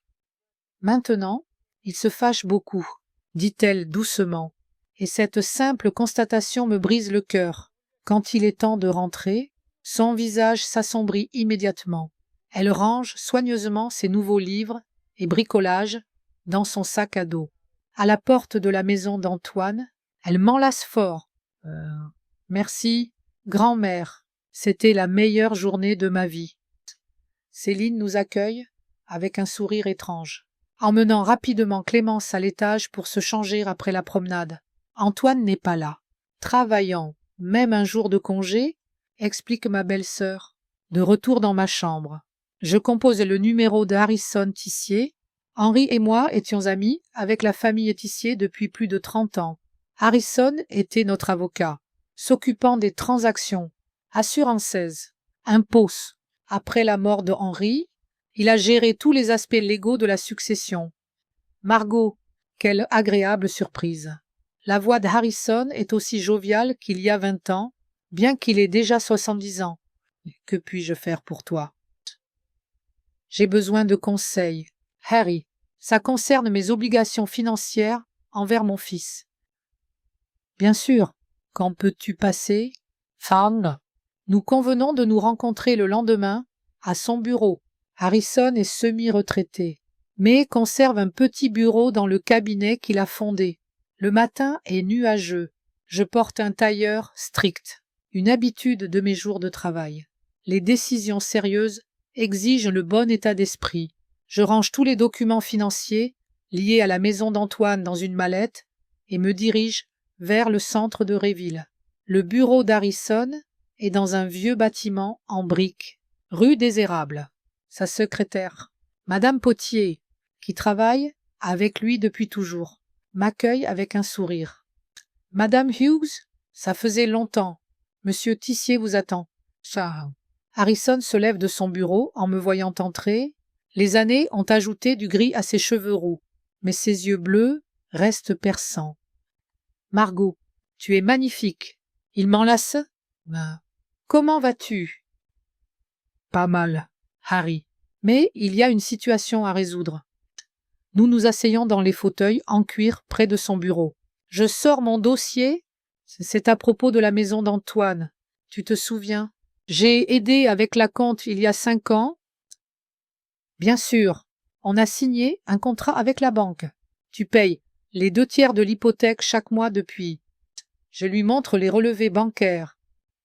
Maintenant, il se fâche beaucoup, dit-elle doucement, et cette simple constatation me brise le cœur. Quand il est temps de rentrer, son visage s'assombrit immédiatement. Elle range soigneusement ses nouveaux livres et bricolages dans son sac à dos. À la porte de la maison d'Antoine, elle m'enlace fort. Merci, grand-mère, c'était la meilleure journée de ma vie. Céline nous accueille avec un sourire étrange, emmenant rapidement Clémence à l'étage pour se changer après la promenade. Antoine n'est pas là, travaillant, même un jour de congé, explique ma belle-sœur. De retour dans ma chambre, je compose le numéro de Harrison Tissier. Henri et moi étions amis avec la famille Tissier depuis plus de 30 ans. Harrison était notre avocat, s'occupant des transactions, assurances, impôts. Après la mort de Henri, il a géré tous les aspects légaux de la succession. Margot, quelle agréable surprise. La voix de Harrison est aussi joviale qu'il y a 20 ans, bien qu'il ait déjà 70 ans. Que puis-je faire pour toi? J'ai besoin de conseils. Harry, ça concerne mes obligations financières envers mon fils. Bien sûr. Quand peux-tu passer? Fan. Nous convenons de nous rencontrer le lendemain à son bureau. Harrison est semi-retraité, mais conserve un petit bureau dans le cabinet qu'il a fondé. Le matin est nuageux. Je porte un tailleur strict, une habitude de mes jours de travail. Les décisions sérieuses exigent le bon état d'esprit. Je range tous les documents financiers liés à la maison d'Antoine dans une mallette et me dirige vers le centre de Réville. Le bureau d'Harrison est dans un vieux bâtiment en briques, rue des Érables. Sa secrétaire, Madame Potier, qui travaille avec lui depuis toujours, m'accueille avec un sourire. Madame Hughes, ça faisait longtemps. Monsieur Tissier vous attend. Ça. Harrison se lève de son bureau en me voyant entrer. Les années ont ajouté du gris à ses cheveux roux, mais ses yeux bleus restent perçants. Margot, tu es magnifique. Il m'enlace? Comment vas-tu? Pas mal, Harry. Mais il y a une situation à résoudre. Nous nous asseyons dans les fauteuils en cuir près de son bureau. Je sors mon dossier. C'est à propos de la maison d'Antoine. Tu te souviens? J'ai aidé avec la compte il y a 5 ans. Bien sûr, on a signé un contrat avec la banque. Tu payes les 2/3 de l'hypothèque chaque mois depuis. Je lui montre les relevés bancaires.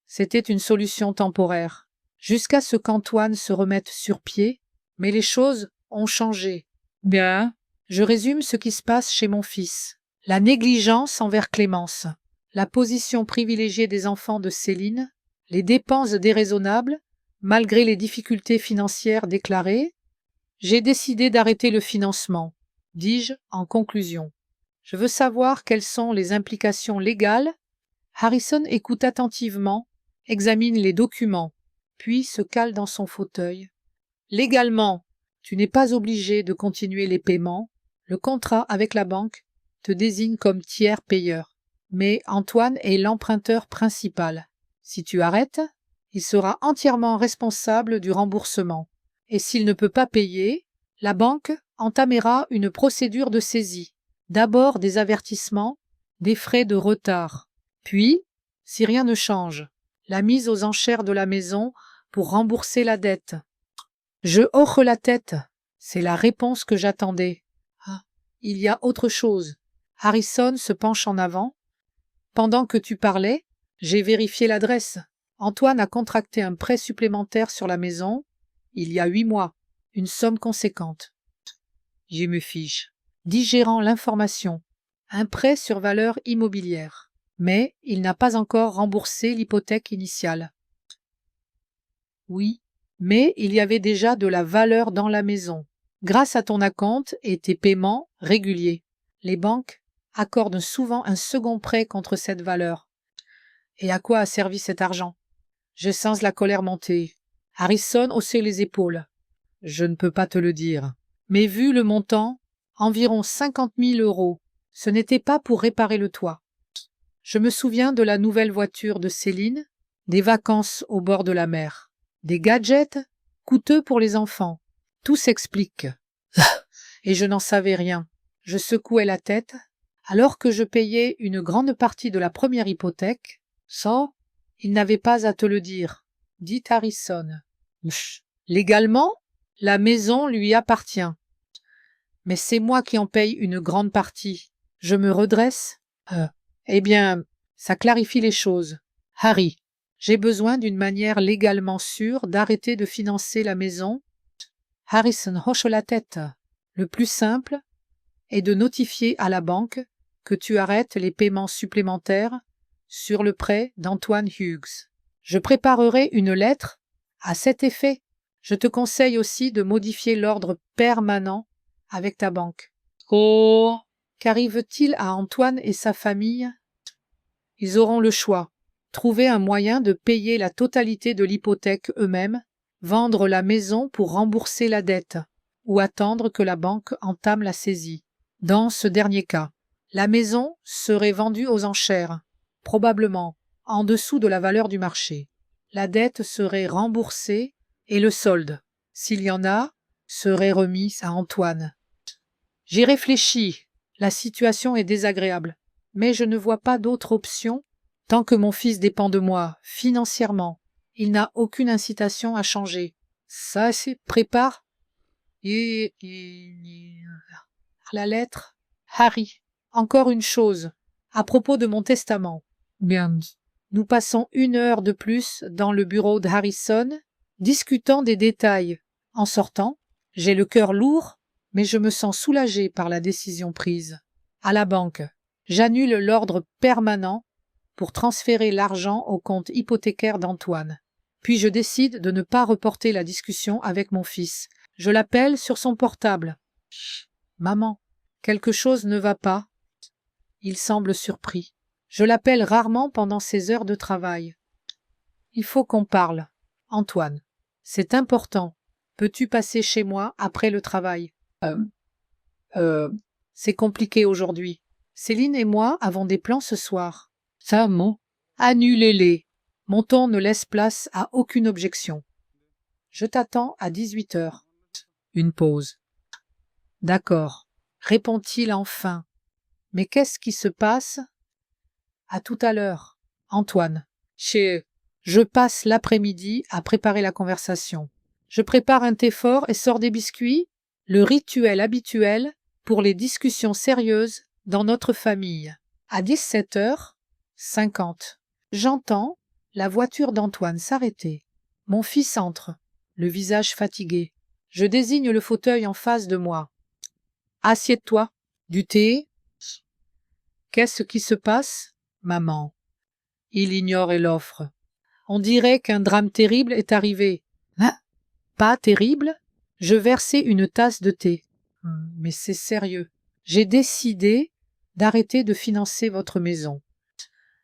C'était une solution temporaire, jusqu'à ce qu'Antoine se remette sur pied, mais les choses ont changé. Bien, je résume ce qui se passe chez mon fils. La négligence envers Clémence, la position privilégiée des enfants de Céline, les dépenses déraisonnables, malgré les difficultés financières déclarées. J'ai décidé d'arrêter le financement, dis-je en conclusion. Je veux savoir quelles sont les implications légales. Harrison écoute attentivement, examine les documents, puis se cale dans son fauteuil. Légalement, tu n'es pas obligé de continuer les paiements. Le contrat avec la banque te désigne comme tiers payeur. Mais Antoine est l'emprunteur principal. Si tu arrêtes, il sera entièrement responsable du remboursement. Et s'il ne peut pas payer, la banque entamera une procédure de saisie. D'abord des avertissements, des frais de retard. Puis, si rien ne change, la mise aux enchères de la maison pour rembourser la dette. Je hoche la tête. C'est la réponse que j'attendais. Ah, il y a autre chose. Harrison se penche en avant. Pendant que tu parlais, j'ai vérifié l'adresse. Antoine a contracté un prêt supplémentaire sur la maison, il y a 8 mois, une somme conséquente. Je me fiche. Digérant l'information. Un prêt sur valeur immobilière. Mais il n'a pas encore remboursé l'hypothèque initiale. Oui, mais il y avait déjà de la valeur dans la maison, grâce à ton acompte et tes paiements réguliers. Les banques accordent souvent un second prêt contre cette valeur. Et à quoi a servi cet argent? Je sens la colère monter. Harrison haussait les épaules. Je ne peux pas te le dire. Mais vu le montant, environ 50 000 €, ce n'était pas pour réparer le toit. Je me souviens de la nouvelle voiture de Céline, des vacances au bord de la mer, des gadgets coûteux pour les enfants. Tout s'explique. Et je n'en savais rien. Je secouais la tête, alors que je payais une grande partie de la première hypothèque. Ça, il n'avait pas à te le dire, dit Harrison. Légalement, la maison lui appartient. Mais c'est moi qui en paye une grande partie. Je me redresse. Eh bien, ça clarifie les choses. Harry, j'ai besoin d'une manière légalement sûre d'arrêter de financer la maison. Harrison hoche la tête. Le plus simple est de notifier à la banque que tu arrêtes les paiements supplémentaires sur le prêt d'Antoine Hughes. Je préparerai une lettre à cet effet. Je te conseille aussi de modifier l'ordre permanent avec ta banque. Oh! Qu'arrive-t-il à Antoine et sa famille? Ils auront le choix. Trouver un moyen de payer la totalité de l'hypothèque eux-mêmes, vendre la maison pour rembourser la dette, ou attendre que la banque entame la saisie. Dans ce dernier cas, la maison serait vendue aux enchères, probablement en dessous de la valeur du marché. La dette serait remboursée et le solde, s'il y en a, serait remis à Antoine. J'y réfléchis. La situation est désagréable, mais je ne vois pas d'autre option tant que mon fils dépend de moi, financièrement. Il n'a aucune incitation à changer. Ça, c'est prépare. La lettre. Harry. Encore une chose. À propos de mon testament. Bien. Nous passons 1 heure de plus dans le bureau de Harrison, discutant des détails. En sortant, j'ai le cœur lourd, mais je me sens soulagé par la décision prise. À la banque, j'annule l'ordre permanent pour transférer l'argent au compte hypothécaire d'Antoine. Puis je décide de ne pas reporter la discussion avec mon fils. Je l'appelle sur son portable. « Maman, quelque chose ne va pas. » Il semble surpris. Je l'appelle rarement pendant ses heures de travail. « Il faut qu'on parle. Antoine, c'est important. Peux-tu passer chez moi après le travail ?»« C'est compliqué aujourd'hui. Céline et moi avons des plans ce soir. »« Ça, mon. Annulez-les. Mon ton ne laisse place à aucune objection. Je t'attends à 18 heures. » Une pause. « D'accord, répond-il enfin. Mais qu'est-ce qui se passe ? » À tout à l'heure. Antoine. Je passe l'après-midi à préparer la conversation. Je prépare un thé fort et sors des biscuits, le rituel habituel pour les discussions sérieuses dans notre famille. À 17h50, j'entends la voiture d'Antoine s'arrêter. Mon fils entre, le visage fatigué. Je désigne le fauteuil en face de moi. Assieds-toi. Du thé. Qu'est-ce qui se passe, maman ? Il ignore et l'offre. On dirait qu'un drame terrible est arrivé. Hein ? Pas terrible ? Je versai une tasse de thé. Mais c'est sérieux. J'ai décidé d'arrêter de financer votre maison.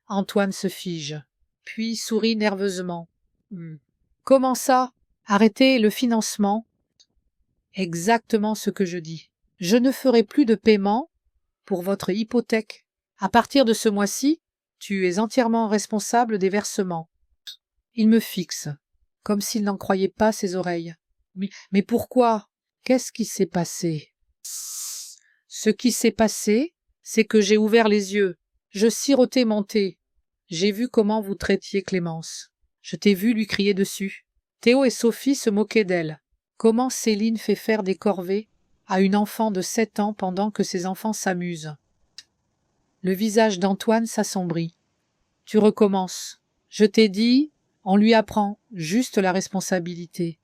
Antoine se fige, puis sourit nerveusement. Comment ça ? Arrêter le financement ? Exactement ce que je dis. Je ne ferai plus de paiement pour votre hypothèque. À partir de ce mois-ci, tu es entièrement responsable des versements. Il me fixe, comme s'il n'en croyait pas ses oreilles. Mais pourquoi ? Qu'est-ce qui s'est passé ? Ce qui s'est passé, c'est que j'ai ouvert les yeux. Je sirotais mon thé. J'ai vu comment vous traitiez Clémence. Je t'ai vu lui crier dessus. Théo et Sophie se moquaient d'elle. Comment Céline fait faire des corvées à une enfant de 7 ans pendant que ses enfants s'amusent. Le visage d'Antoine s'assombrit. Tu recommences. Je t'ai dit, on lui apprend juste la responsabilité.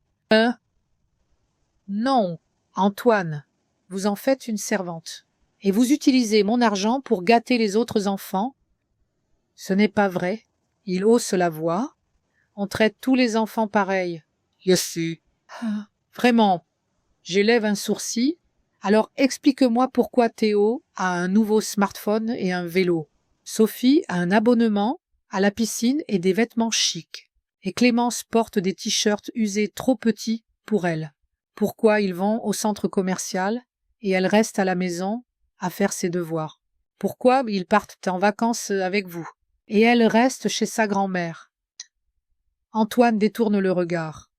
Non, Antoine, vous en faites une servante. Et vous utilisez mon argent pour gâter les autres enfants. Ce n'est pas vrai. Il hausse la voix. On traite tous les enfants pareil. Yessu. Vraiment. J'élève un sourcil. Alors explique-moi pourquoi Théo a un nouveau smartphone et un vélo. Sophie a un abonnement à la piscine et des vêtements chics. Et Clémence porte des t-shirts usés trop petits pour elle. Pourquoi ils vont au centre commercial et elle reste à la maison à faire ses devoirs? Pourquoi ils partent en vacances avec vous et elle reste chez sa grand-mère? Antoine détourne le regard.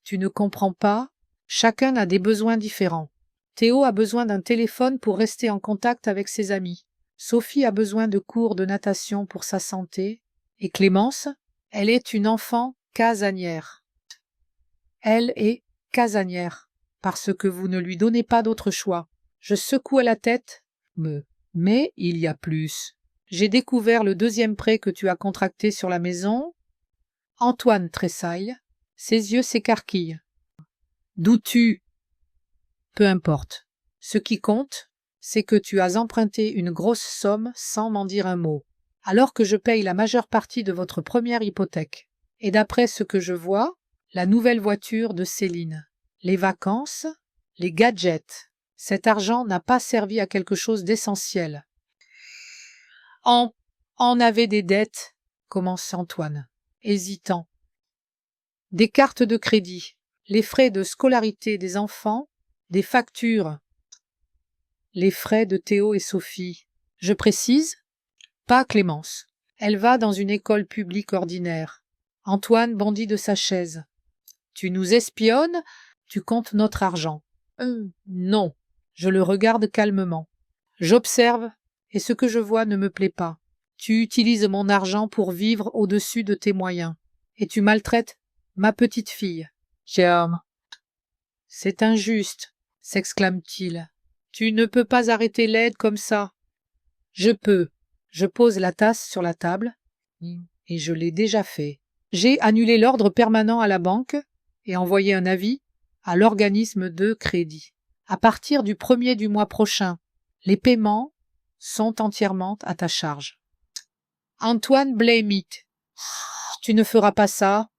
Tu ne comprends pas? Chacun a des besoins différents. Théo a besoin d'un téléphone pour rester en contact avec ses amis. Sophie a besoin de cours de natation pour sa santé. Et Clémence, elle est une enfant casanière. Elle est casanière, parce que vous ne lui donnez pas d'autre choix. Je secoue la tête. Mais il y a plus. J'ai découvert le 2e prêt que tu as contracté sur la maison. Antoine tressaille. Ses yeux s'écarquillent. D'où tu... Peu importe. Ce qui compte, c'est que tu as emprunté une grosse somme sans m'en dire un mot, alors que je paye la majeure partie de votre première hypothèque. Et d'après ce que je vois, la nouvelle voiture de Céline, les vacances, les gadgets, cet argent n'a pas servi à quelque chose d'essentiel. On avait des dettes, commence Antoine, hésitant. Des cartes de crédit, les frais de scolarité des enfants, des factures, les frais de Théo et Sophie. Je précise, pas Clémence. Elle va dans une école publique ordinaire. Antoine bondit de sa chaise. Tu nous espionnes? Tu comptes notre argent. Non. Je le regarde calmement. J'observe, et ce que je vois ne me plaît pas. Tu utilises mon argent pour vivre au-dessus de tes moyens, et tu maltraites ma petite fille. Jérôme. C'est injuste, s'exclame-t-il. Tu ne peux pas arrêter l'aide comme ça. Je peux. Je pose la tasse sur la table, et je l'ai déjà fait. J'ai annulé l'ordre permanent à la banque et envoyé un avis à l'organisme de crédit. À partir du 1er du mois prochain, les paiements sont entièrement à ta charge. Antoine blame it. Tu ne feras pas ça.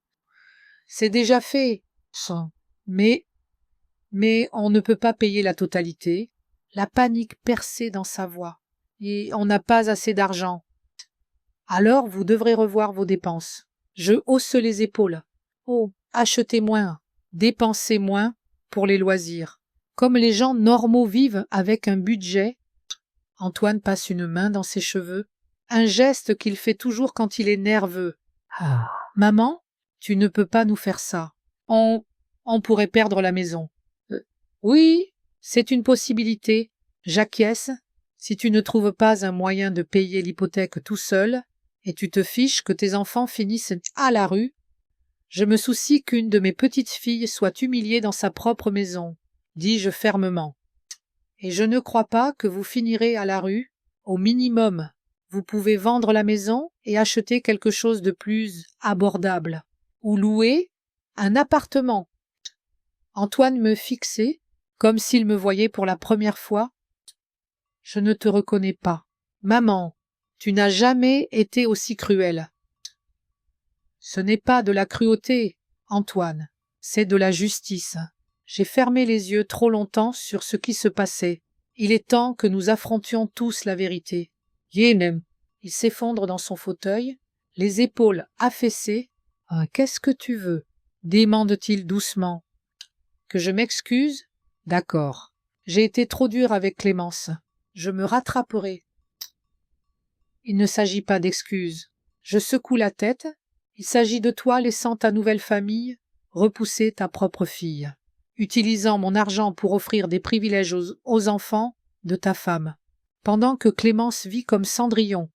C'est déjà fait. Mais on ne peut pas payer la totalité. La panique perçait dans sa voix. Et on n'a pas assez d'argent. Alors vous devrez revoir vos dépenses. Je hausse les épaules. Oh, achetez moins, dépensez moins pour les loisirs. Comme les gens normaux vivent avec un budget. Antoine passe une main dans ses cheveux, un geste qu'il fait toujours quand il est nerveux. Maman, tu ne peux pas nous faire ça. On pourrait perdre la maison. Oui, c'est une possibilité. J'acquiesce. Si tu ne trouves pas un moyen de payer l'hypothèque tout seul, et tu te fiches que tes enfants finissent à la rue, je me soucie qu'une de mes petites filles soit humiliée dans sa propre maison, dis-je fermement. Et je ne crois pas que vous finirez à la rue. Au minimum, vous pouvez vendre la maison et acheter quelque chose de plus abordable, ou louer un appartement. Antoine me fixait, comme s'il me voyait pour la première fois. Je ne te reconnais pas. Maman, tu n'as jamais été aussi cruelle. Ce n'est pas de la cruauté, Antoine, c'est de la justice. J'ai fermé les yeux trop longtemps sur ce qui se passait. Il est temps que nous affrontions tous la vérité. Yenem. Il s'effondre dans son fauteuil, les épaules affaissées. Qu'est-ce que tu veux? Demande-t-il doucement. Que je m'excuse? D'accord. J'ai été trop dur avec Clémence. Je me rattraperai. Il ne s'agit pas d'excuses. Je secoue la tête. Il s'agit de toi laissant ta nouvelle famille repousser ta propre fille, utilisant mon argent pour offrir des privilèges aux enfants de ta femme, pendant que Clémence vit comme Cendrillon.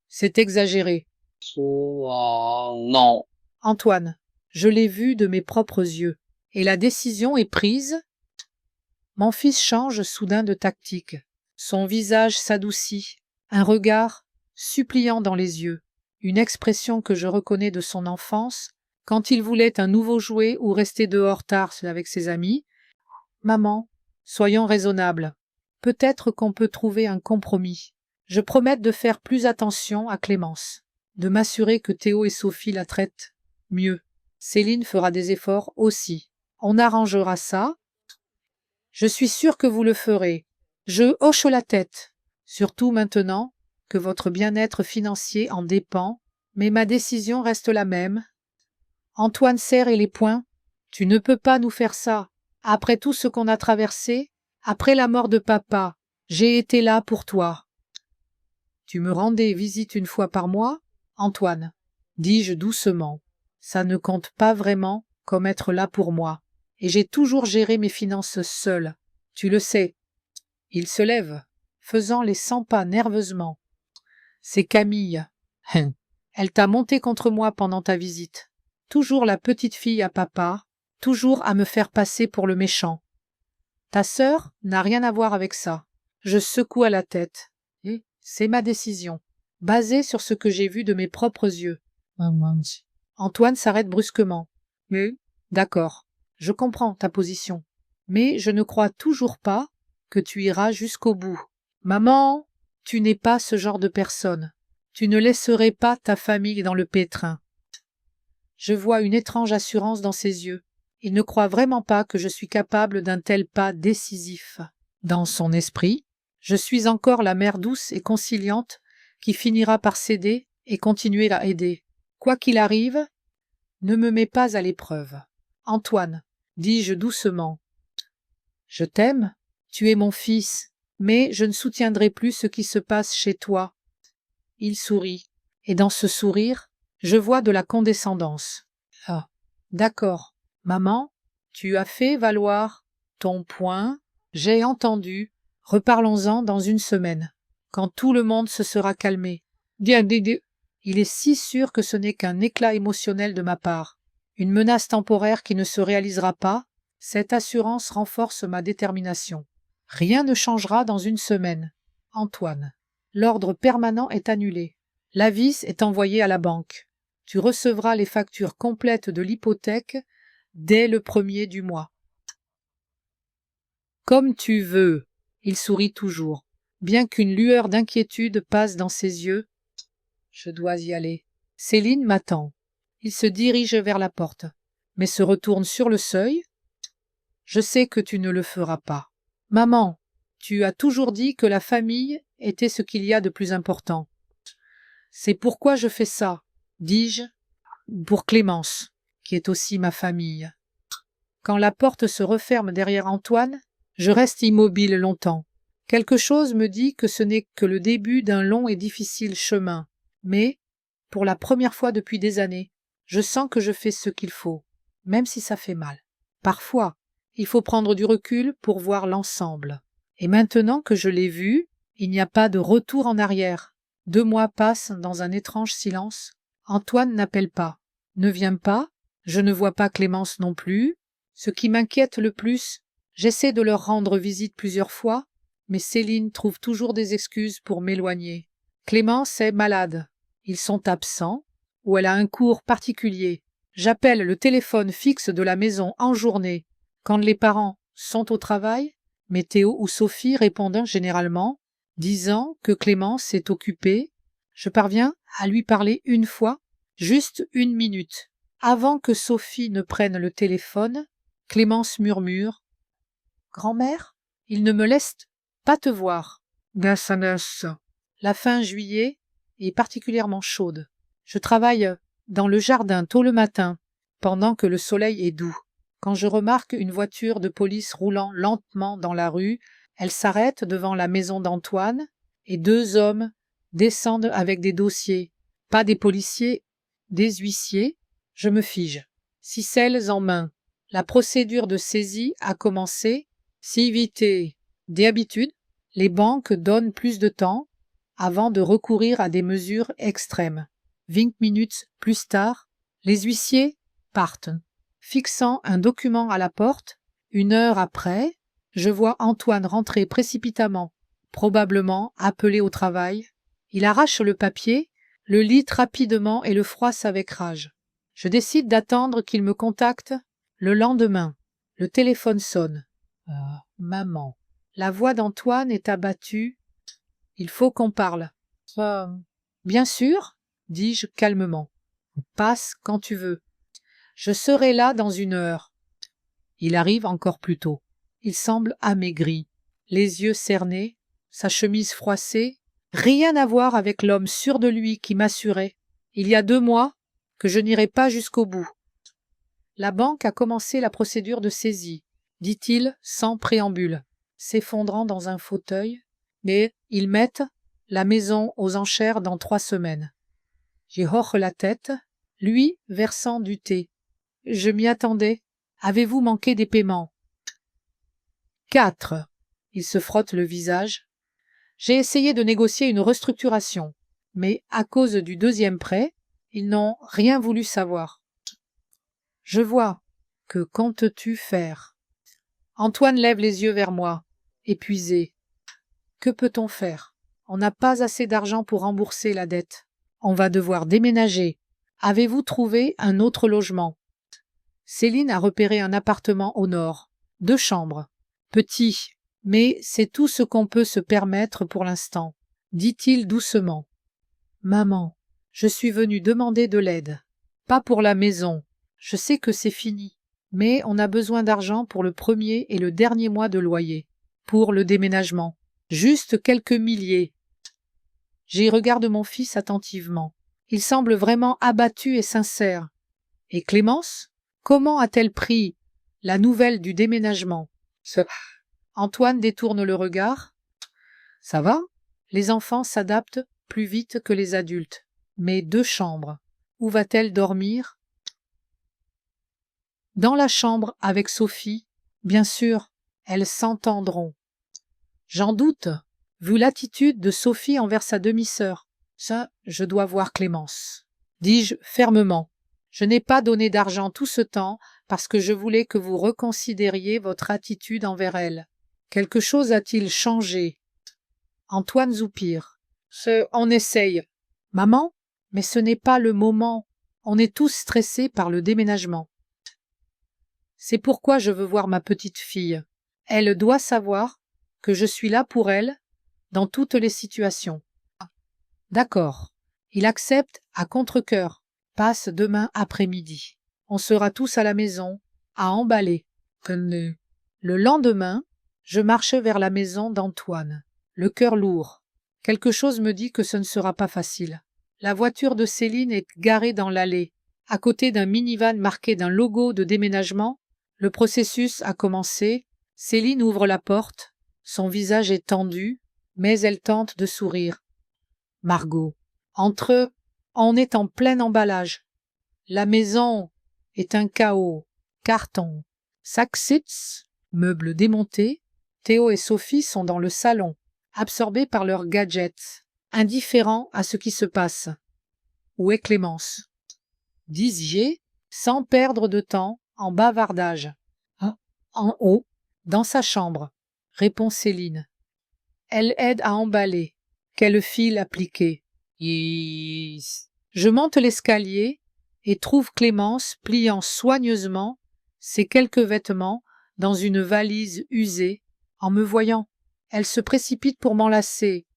C'est exagéré. Non. Antoine, je l'ai vu de mes propres yeux, et la décision est prise. Mon fils change soudain de tactique. Son visage s'adoucit, un regard suppliant dans les yeux, une expression que je reconnais de son enfance, quand il voulait un nouveau jouet ou rester dehors tard avec ses amis. Maman, soyons raisonnables. Peut-être qu'on peut trouver un compromis. Je promets de faire plus attention à Clémence, de m'assurer que Théo et Sophie la traitent mieux. Céline fera des efforts aussi. On arrangera ça. Je suis sûre que vous le ferez. Je hoche la tête, surtout maintenant que votre bien-être financier en dépend, mais ma décision reste la même. Antoine serrait les poings. Tu ne peux pas nous faire ça. Après tout ce qu'on a traversé, après la mort de papa, j'ai été là pour toi. Tu me rendais visite une fois par mois, Antoine, dis-je doucement. Ça ne compte pas vraiment comme être là pour moi, et j'ai toujours géré mes finances seul. Tu le sais. Il se lève, faisant les 100 pas nerveusement. C'est Camille. Elle t'a monté contre moi pendant ta visite. Toujours la petite fille à papa, toujours à me faire passer pour le méchant. Ta sœur n'a rien à voir avec ça. Je secoue à la tête. C'est ma décision, basée sur ce que j'ai vu de mes propres yeux. Antoine s'arrête brusquement. D'accord, je comprends ta position, mais je ne crois toujours pas que tu iras jusqu'au bout. Maman, tu n'es pas ce genre de personne. Tu ne laisserais pas ta famille dans le pétrin. Je vois une étrange assurance dans ses yeux. Il ne croit vraiment pas que je suis capable d'un tel pas décisif. Dans son esprit, je suis encore la mère douce et conciliante qui finira par céder et continuer à aider. Quoi qu'il arrive, ne me mets pas à l'épreuve. Antoine, dis-je doucement, je t'aime, tu es mon fils, mais je ne soutiendrai plus ce qui se passe chez toi. Il sourit. et dans ce sourire, je vois de la condescendance. Ah, d'accord. Maman, tu as fait valoir ton point, j'ai entendu, reparlons-en dans une semaine, quand tout le monde se sera calmé. Il est si sûr que ce n'est qu'un éclat émotionnel de ma part, une menace temporaire qui ne se réalisera pas. Cette assurance renforce ma détermination. Rien ne changera dans une semaine. Antoine. L'ordre permanent est annulé. L'avis est envoyé à la banque. Tu recevras les factures complètes de l'hypothèque dès le 1er du mois. Comme tu veux. Il sourit toujours, bien qu'une lueur d'inquiétude passe dans ses yeux. Je dois y aller. Céline m'attend. Il se dirige vers la porte, mais se retourne sur le seuil. Je sais que tu ne le feras pas. Maman, tu as toujours dit que la famille était ce qu'il y a de plus important. C'est pourquoi je fais ça, dis-je, pour Clémence, qui est aussi ma famille. Quand la porte se referme derrière Antoine, je reste immobile longtemps. Quelque chose me dit que ce n'est que le début d'un long et difficile chemin. Mais, pour la première fois depuis des années, je sens que je fais ce qu'il faut, même si ça fait mal. Parfois, il faut prendre du recul pour voir l'ensemble. Et maintenant que je l'ai vu, il n'y a pas de retour en arrière. 2 mois passent dans un étrange silence. Antoine n'appelle pas, ne vient pas, je ne vois pas Clémence non plus. Ce qui m'inquiète le plus, j'essaie de leur rendre visite plusieurs fois, mais Céline trouve toujours des excuses pour m'éloigner. Clémence est malade. Ils sont absents, ou elle a un cours particulier. J'appelle le téléphone fixe de la maison en journée, quand les parents sont au travail, mais Théo ou Sophie répondent généralement, disant que Clémence est occupée. Je parviens à lui parler une fois, juste 1 minute. Avant que Sophie ne prenne le téléphone, Clémence murmure « Grand-mère, il ne me laisse pas te voir. » La fin juillet est particulièrement chaude. Je travaille dans le jardin tôt le matin, pendant que le soleil est doux. Quand je remarque une voiture de police roulant lentement dans la rue, elle s'arrête devant la maison d'Antoine et 2 hommes descendent avec des dossiers. Pas des policiers, des huissiers. Je me fige. Ficelles en main. La procédure de saisie a commencé. Si vite. D'habitude, les banques donnent plus de temps avant de recourir à des mesures extrêmes. 20 minutes plus tard, les huissiers partent. Fixant un document à la porte, 1 heure après, je vois Antoine rentrer précipitamment, probablement appelé au travail. Il arrache le papier, le lit rapidement et le froisse avec rage. Je décide d'attendre qu'il me contacte le lendemain. Le téléphone sonne. Maman. La voix d'Antoine est abattue. Il faut qu'on parle. Bien sûr, dis-je calmement. Passe quand tu veux. Je serai là dans 1 heure. Il arrive encore plus tôt. Il semble amaigri, les yeux cernés, sa chemise froissée. Rien à voir avec l'homme sûr de lui qui m'assurait, il y a 2 mois, que je n'irai pas jusqu'au bout. La banque a commencé la procédure de saisie, dit-il sans préambule, s'effondrant dans un fauteuil, mais ils mettent la maison aux enchères dans 3 semaines. J'y hoche la tête, lui versant du thé. Je m'y attendais. Avez-vous manqué des paiements? 4. Il se frotte le visage. J'ai essayé de négocier une restructuration, mais à cause du 2e prêt, ils n'ont rien voulu savoir. Je vois. Que comptes-tu faire? Antoine lève les yeux vers moi, épuisé. Que peut-on faire? On n'a pas assez d'argent pour rembourser la dette. On va devoir déménager. Avez-vous trouvé un autre logement? Céline a repéré un appartement au nord, 2 chambres. Petit, mais c'est tout ce qu'on peut se permettre pour l'instant, dit-il doucement. Maman, je suis venu demander de l'aide. Pas pour la maison. Je sais que c'est fini, mais on a besoin d'argent pour le 1er et le dernier mois de loyer. Pour le déménagement. Juste quelques milliers. J'y regarde mon fils attentivement. Il semble vraiment abattu et sincère. Et Clémence? Comment a-t-elle pris la nouvelle du déménagement? Antoine détourne le regard. Ça va? Les enfants s'adaptent plus vite que les adultes. Mais 2 chambres. Où va-t-elle dormir? Dans la chambre avec Sophie, bien sûr, elles s'entendront. J'en doute, vu l'attitude de Sophie envers sa demi-sœur. Ça, je dois voir Clémence. Dis-je fermement. Je n'ai pas donné d'argent tout ce temps parce que je voulais que vous reconsidériez votre attitude envers elle. Quelque chose a-t-il changé? Antoine soupire. On essaye. Maman? Mais ce n'est pas le moment. On est tous stressés par le déménagement. C'est pourquoi je veux voir ma petite fille. Elle doit savoir que je suis là pour elle dans toutes les situations. D'accord. Il accepte à contre-cœur. Passe demain après-midi. On sera tous à la maison, à emballer. Le lendemain, je marche vers la maison d'Antoine, le cœur lourd. Quelque chose me dit que ce ne sera pas facile. La voiture de Céline est garée dans l'allée, à côté d'un minivan marqué d'un logo de déménagement. Le processus a commencé. Céline ouvre la porte. Son visage est tendu, mais elle tente de sourire. Margot. Entre eux, on est en plein emballage. La maison est un chaos. Carton, sacsits, meubles démontés. Théo et Sophie sont dans le salon, absorbés par leurs gadgets, indifférents à ce qui se passe. Où est Clémence? Dis-je, sans perdre de temps en bavardage. En haut, dans sa chambre, répond Céline. Elle aide à emballer. Quel fil appliqué. Yes. Je monte l'escalier et trouve Clémence pliant soigneusement ses quelques vêtements dans une valise usée. En me voyant, elle se précipite pour m'enlacer.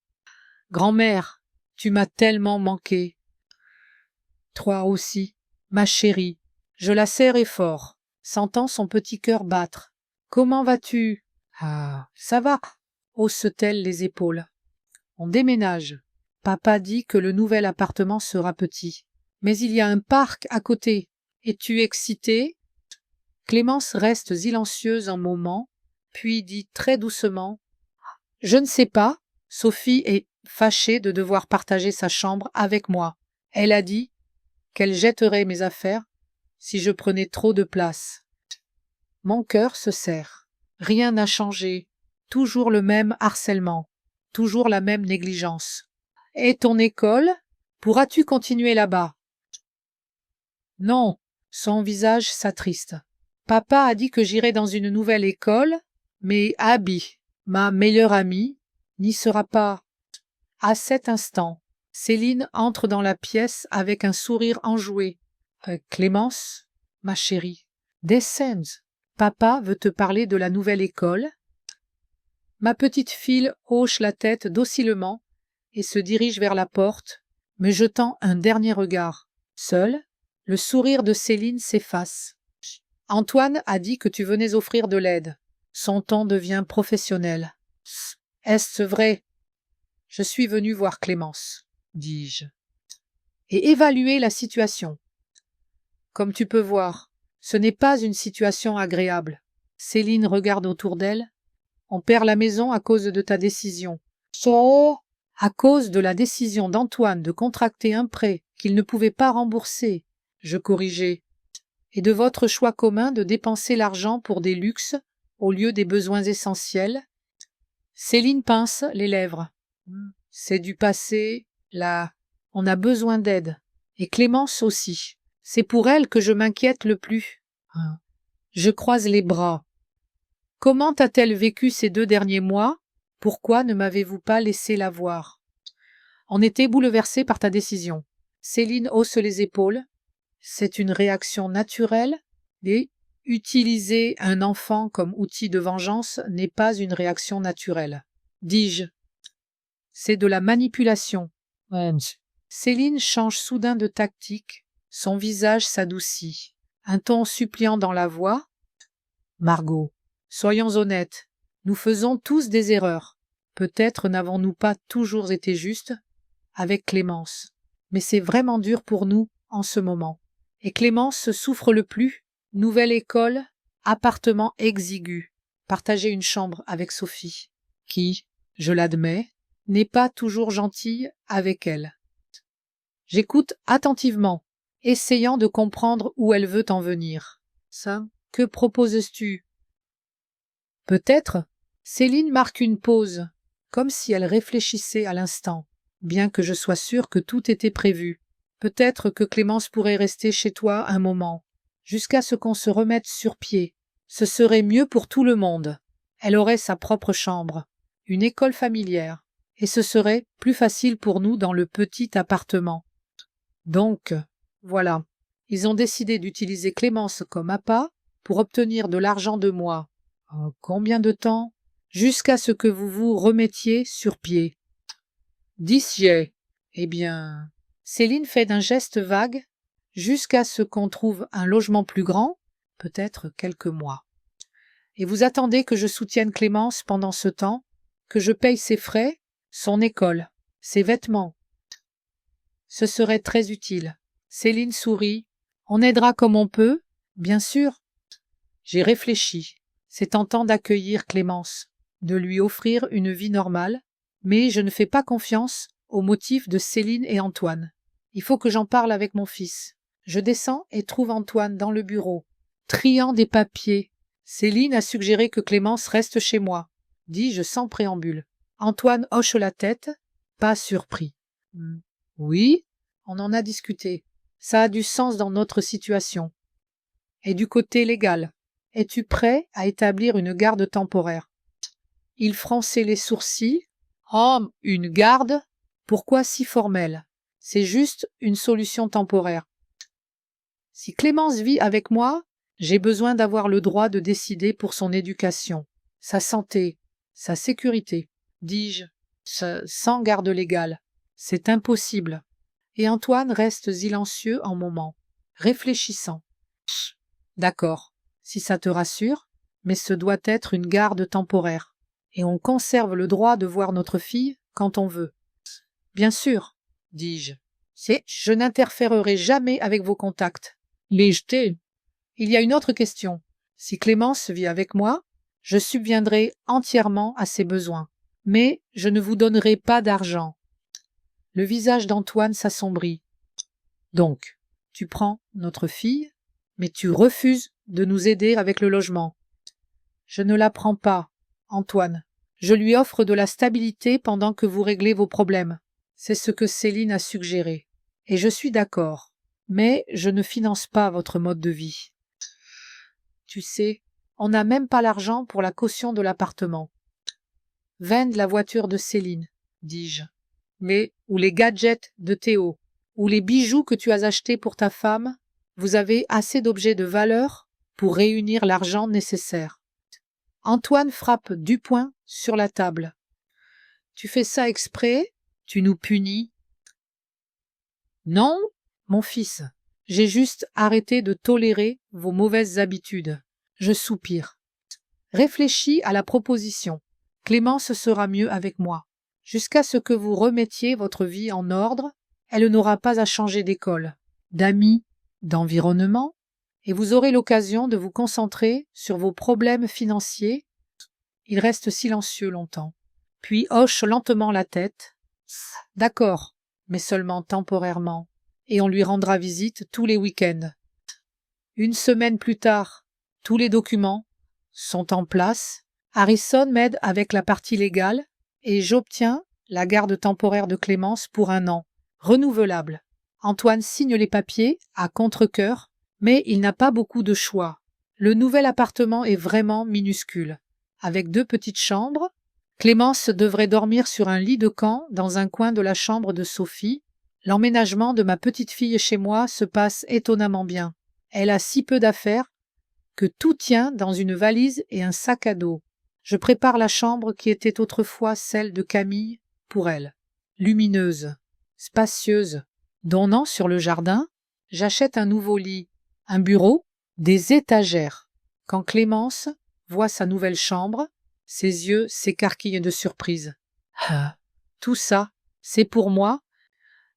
Grand-mère, tu m'as tellement manqué. Toi aussi, ma chérie. Je la serrai fort, sentant son petit cœur battre. Comment vas-tu? Ah, ça va, hausse-t-elle les épaules. On déménage. Papa dit que le nouvel appartement sera petit. Mais il y a un parc à côté. Es-tu excitée? Clémence reste silencieuse un moment, puis dit très doucement « Je ne sais pas. Sophie est fâchée de devoir partager sa chambre avec moi. Elle a dit qu'elle jetterait mes affaires si je prenais trop de place. » Mon cœur se serre. Rien n'a changé. Toujours le même harcèlement. Toujours la même négligence. Et ton école? Pourras-tu continuer là-bas? Non, son visage s'attriste. Papa a dit que j'irai dans une nouvelle école, mais Abby, ma meilleure amie, n'y sera pas. À cet instant, Céline entre dans la pièce avec un sourire enjoué. Clémence, ma chérie, descends. Papa veut te parler de la nouvelle école. Ma petite fille hoche la tête docilement et se dirige vers la porte, me jetant un dernier regard. Seul, le sourire de Céline s'efface. Antoine a dit que tu venais offrir de l'aide. Son ton devient professionnel. Est-ce vrai? Je suis venu voir Clémence, dis-je, et évaluer la situation. Comme tu peux voir, ce n'est pas une situation agréable. Céline regarde autour d'elle. On perd la maison à cause de ta décision. À cause de la décision d'Antoine de contracter un prêt qu'il ne pouvait pas rembourser, je corrigeai, et de votre choix commun de dépenser l'argent pour des luxes au lieu des besoins essentiels. Céline pince les lèvres. C'est du passé, là. On a besoin d'aide. Et Clémence aussi. C'est pour elle que je m'inquiète le plus. Je croise les bras. Comment a-t-elle vécu ces 2 derniers mois? Pourquoi ne m'avez-vous pas laissé la voir? On était bouleversés par ta décision. Céline hausse les épaules. C'est une réaction naturelle et utiliser un enfant comme outil de vengeance n'est pas une réaction naturelle. Dis-je. C'est de la manipulation. Céline change soudain de tactique. Son visage s'adoucit. Un ton suppliant dans la voix. Margot, soyons honnêtes. Nous faisons tous des erreurs. Peut-être n'avons-nous pas toujours été justes avec Clémence. Mais c'est vraiment dur pour nous en ce moment. Et Clémence souffre le plus. Nouvelle école, appartement exigu. Partager une chambre avec Sophie, qui, je l'admets, n'est pas toujours gentille avec elle. J'écoute attentivement, essayant de comprendre où elle veut en venir. Ça, que proposes-tu? Peut-être. Céline marque une pause, comme si elle réfléchissait à l'instant, bien que je sois sûre que tout était prévu. Peut-être que Clémence pourrait rester chez toi un moment, jusqu'à ce qu'on se remette sur pied. Ce serait mieux pour tout le monde. Elle aurait sa propre chambre, une école familière, et ce serait plus facile pour nous dans le petit appartement. Donc, voilà, ils ont décidé d'utiliser Clémence comme appât pour obtenir de l'argent de moi. Combien de temps? Jusqu'à ce que vous vous remettiez sur pied. 10 jets. Eh bien, Céline fait d'un geste vague jusqu'à ce qu'on trouve un logement plus grand, peut-être quelques mois. Et vous attendez que je soutienne Clémence pendant ce temps, que je paye ses frais, son école, ses vêtements. Ce serait très utile. Céline sourit. On aidera comme on peut, bien sûr. J'ai réfléchi. C'est tentant d'accueillir Clémence, de lui offrir une vie normale, mais je ne fais pas confiance aux motifs de Céline et Antoine. Il faut que j'en parle avec mon fils. Je descends et trouve Antoine dans le bureau, triant des papiers. Céline a suggéré que Clémence reste chez moi, dis-je sans préambule. Antoine hoche la tête, pas surpris. Oui, on en a discuté. Ça a du sens dans notre situation. Et du côté légal, es-tu prêt à établir une garde temporaire? Il fronçait les sourcils. Oh, une garde? Pourquoi si formelle? C'est juste une solution temporaire. Si Clémence vit avec moi, j'ai besoin d'avoir le droit de décider pour son éducation, sa santé, sa sécurité, dis-je, sans garde légale. C'est impossible. Et Antoine reste silencieux un moment, réfléchissant. D'accord, si ça te rassure, mais ce doit être une garde temporaire, et on conserve le droit de voir notre fille quand on veut. Bien sûr, dis-je. Je n'interférerai jamais avec vos contacts. Les jeter. Il y a une autre question. Si Clémence vit avec moi, je subviendrai entièrement à ses besoins, mais je ne vous donnerai pas d'argent. Le visage d'Antoine s'assombrit. Donc, tu prends notre fille, mais tu refuses de nous aider avec le logement. Je ne la prends pas, Antoine. Je lui offre de la stabilité pendant que vous réglez vos problèmes. C'est ce que Céline a suggéré. Et je suis d'accord. Mais je ne finance pas votre mode de vie. Tu sais, on n'a même pas l'argent pour la caution de l'appartement. Vende la voiture de Céline, dis-je. Mais, ou les gadgets de Théo, ou les bijoux que tu as achetés pour ta femme, vous avez assez d'objets de valeur pour réunir l'argent nécessaire. Antoine frappe du poing sur la table. Tu fais ça exprès? Tu nous punis? Non, mon fils, j'ai juste arrêté de tolérer vos mauvaises habitudes. Je soupire. Réfléchis à la proposition. Clémence sera mieux avec moi. Jusqu'à ce que vous remettiez votre vie en ordre, elle n'aura pas à changer d'école, d'amis, d'environnement, et vous aurez l'occasion de vous concentrer sur vos problèmes financiers. Il reste silencieux longtemps, puis hoche lentement la tête. D'accord, mais seulement temporairement, et on lui rendra visite tous les week-ends. Une semaine plus tard, tous les documents sont en place. Harrison m'aide avec la partie légale et j'obtiens la garde temporaire de Clémence pour 1 an, renouvelable. Antoine signe les papiers à contre-cœur, mais il n'a pas beaucoup de choix. Le nouvel appartement est vraiment minuscule. Avec 2 petites chambres, Clémence devrait dormir sur un lit de camp dans un coin de la chambre de Sophie. L'emménagement de ma petite fille chez moi se passe étonnamment bien. Elle a si peu d'affaires que tout tient dans une valise et un sac à dos. Je prépare la chambre qui était autrefois celle de Camille pour elle. Lumineuse, spacieuse, donnant sur le jardin, j'achète un nouveau lit, un bureau, des étagères. Quand Clémence voit sa nouvelle chambre, ses yeux s'écarquillent de surprise. Ah, tout ça, c'est pour moi?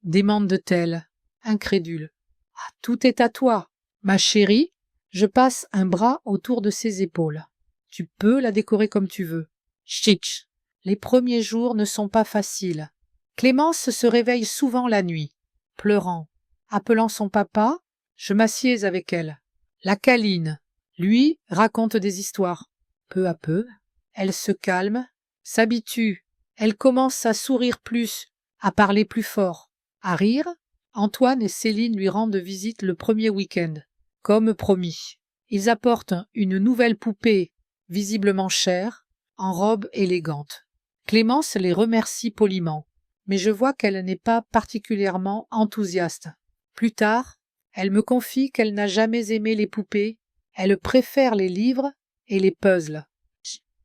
Demande-t-elle, incrédule. Ah, tout est à toi, ma chérie. Je passe un bras autour de ses épaules. Tu peux la décorer comme tu veux. Chitch. Les premiers jours ne sont pas faciles. Clémence se réveille souvent la nuit. pleurant. Appelant son papa, je m'assieds avec elle. La câline. Lui raconte des histoires. Peu à peu, elle se calme, s'habitue. Elle commence à sourire plus, à parler plus fort, à rire. Antoine et Céline lui rendent visite le premier week-end. Comme promis, ils apportent une nouvelle poupée, visiblement chère, en robe élégante. Clémence les remercie poliment, mais je vois qu'elle n'est pas particulièrement enthousiaste. Plus tard, elle me confie qu'elle n'a jamais aimé les poupées, elle préfère les livres et les puzzles.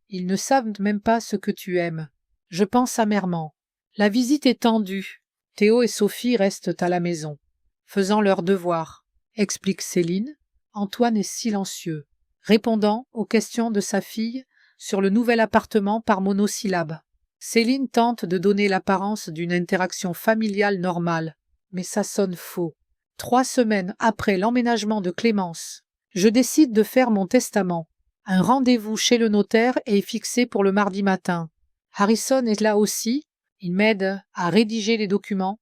Ils ne savent même pas ce que tu aimes. Je pense amèrement. La visite est tendue. Théo et Sophie restent à la maison, faisant leurs devoirs, explique Céline. Antoine est silencieux, répondant aux questions de sa fille sur le nouvel appartement par monosyllabes. Céline tente de donner l'apparence d'une interaction familiale normale, mais ça sonne faux. 3 semaines après l'emménagement de Clémence, je décide de faire mon testament. Un rendez-vous chez le notaire est fixé pour le mardi matin. Harrison est là aussi. Il m'aide à rédiger les documents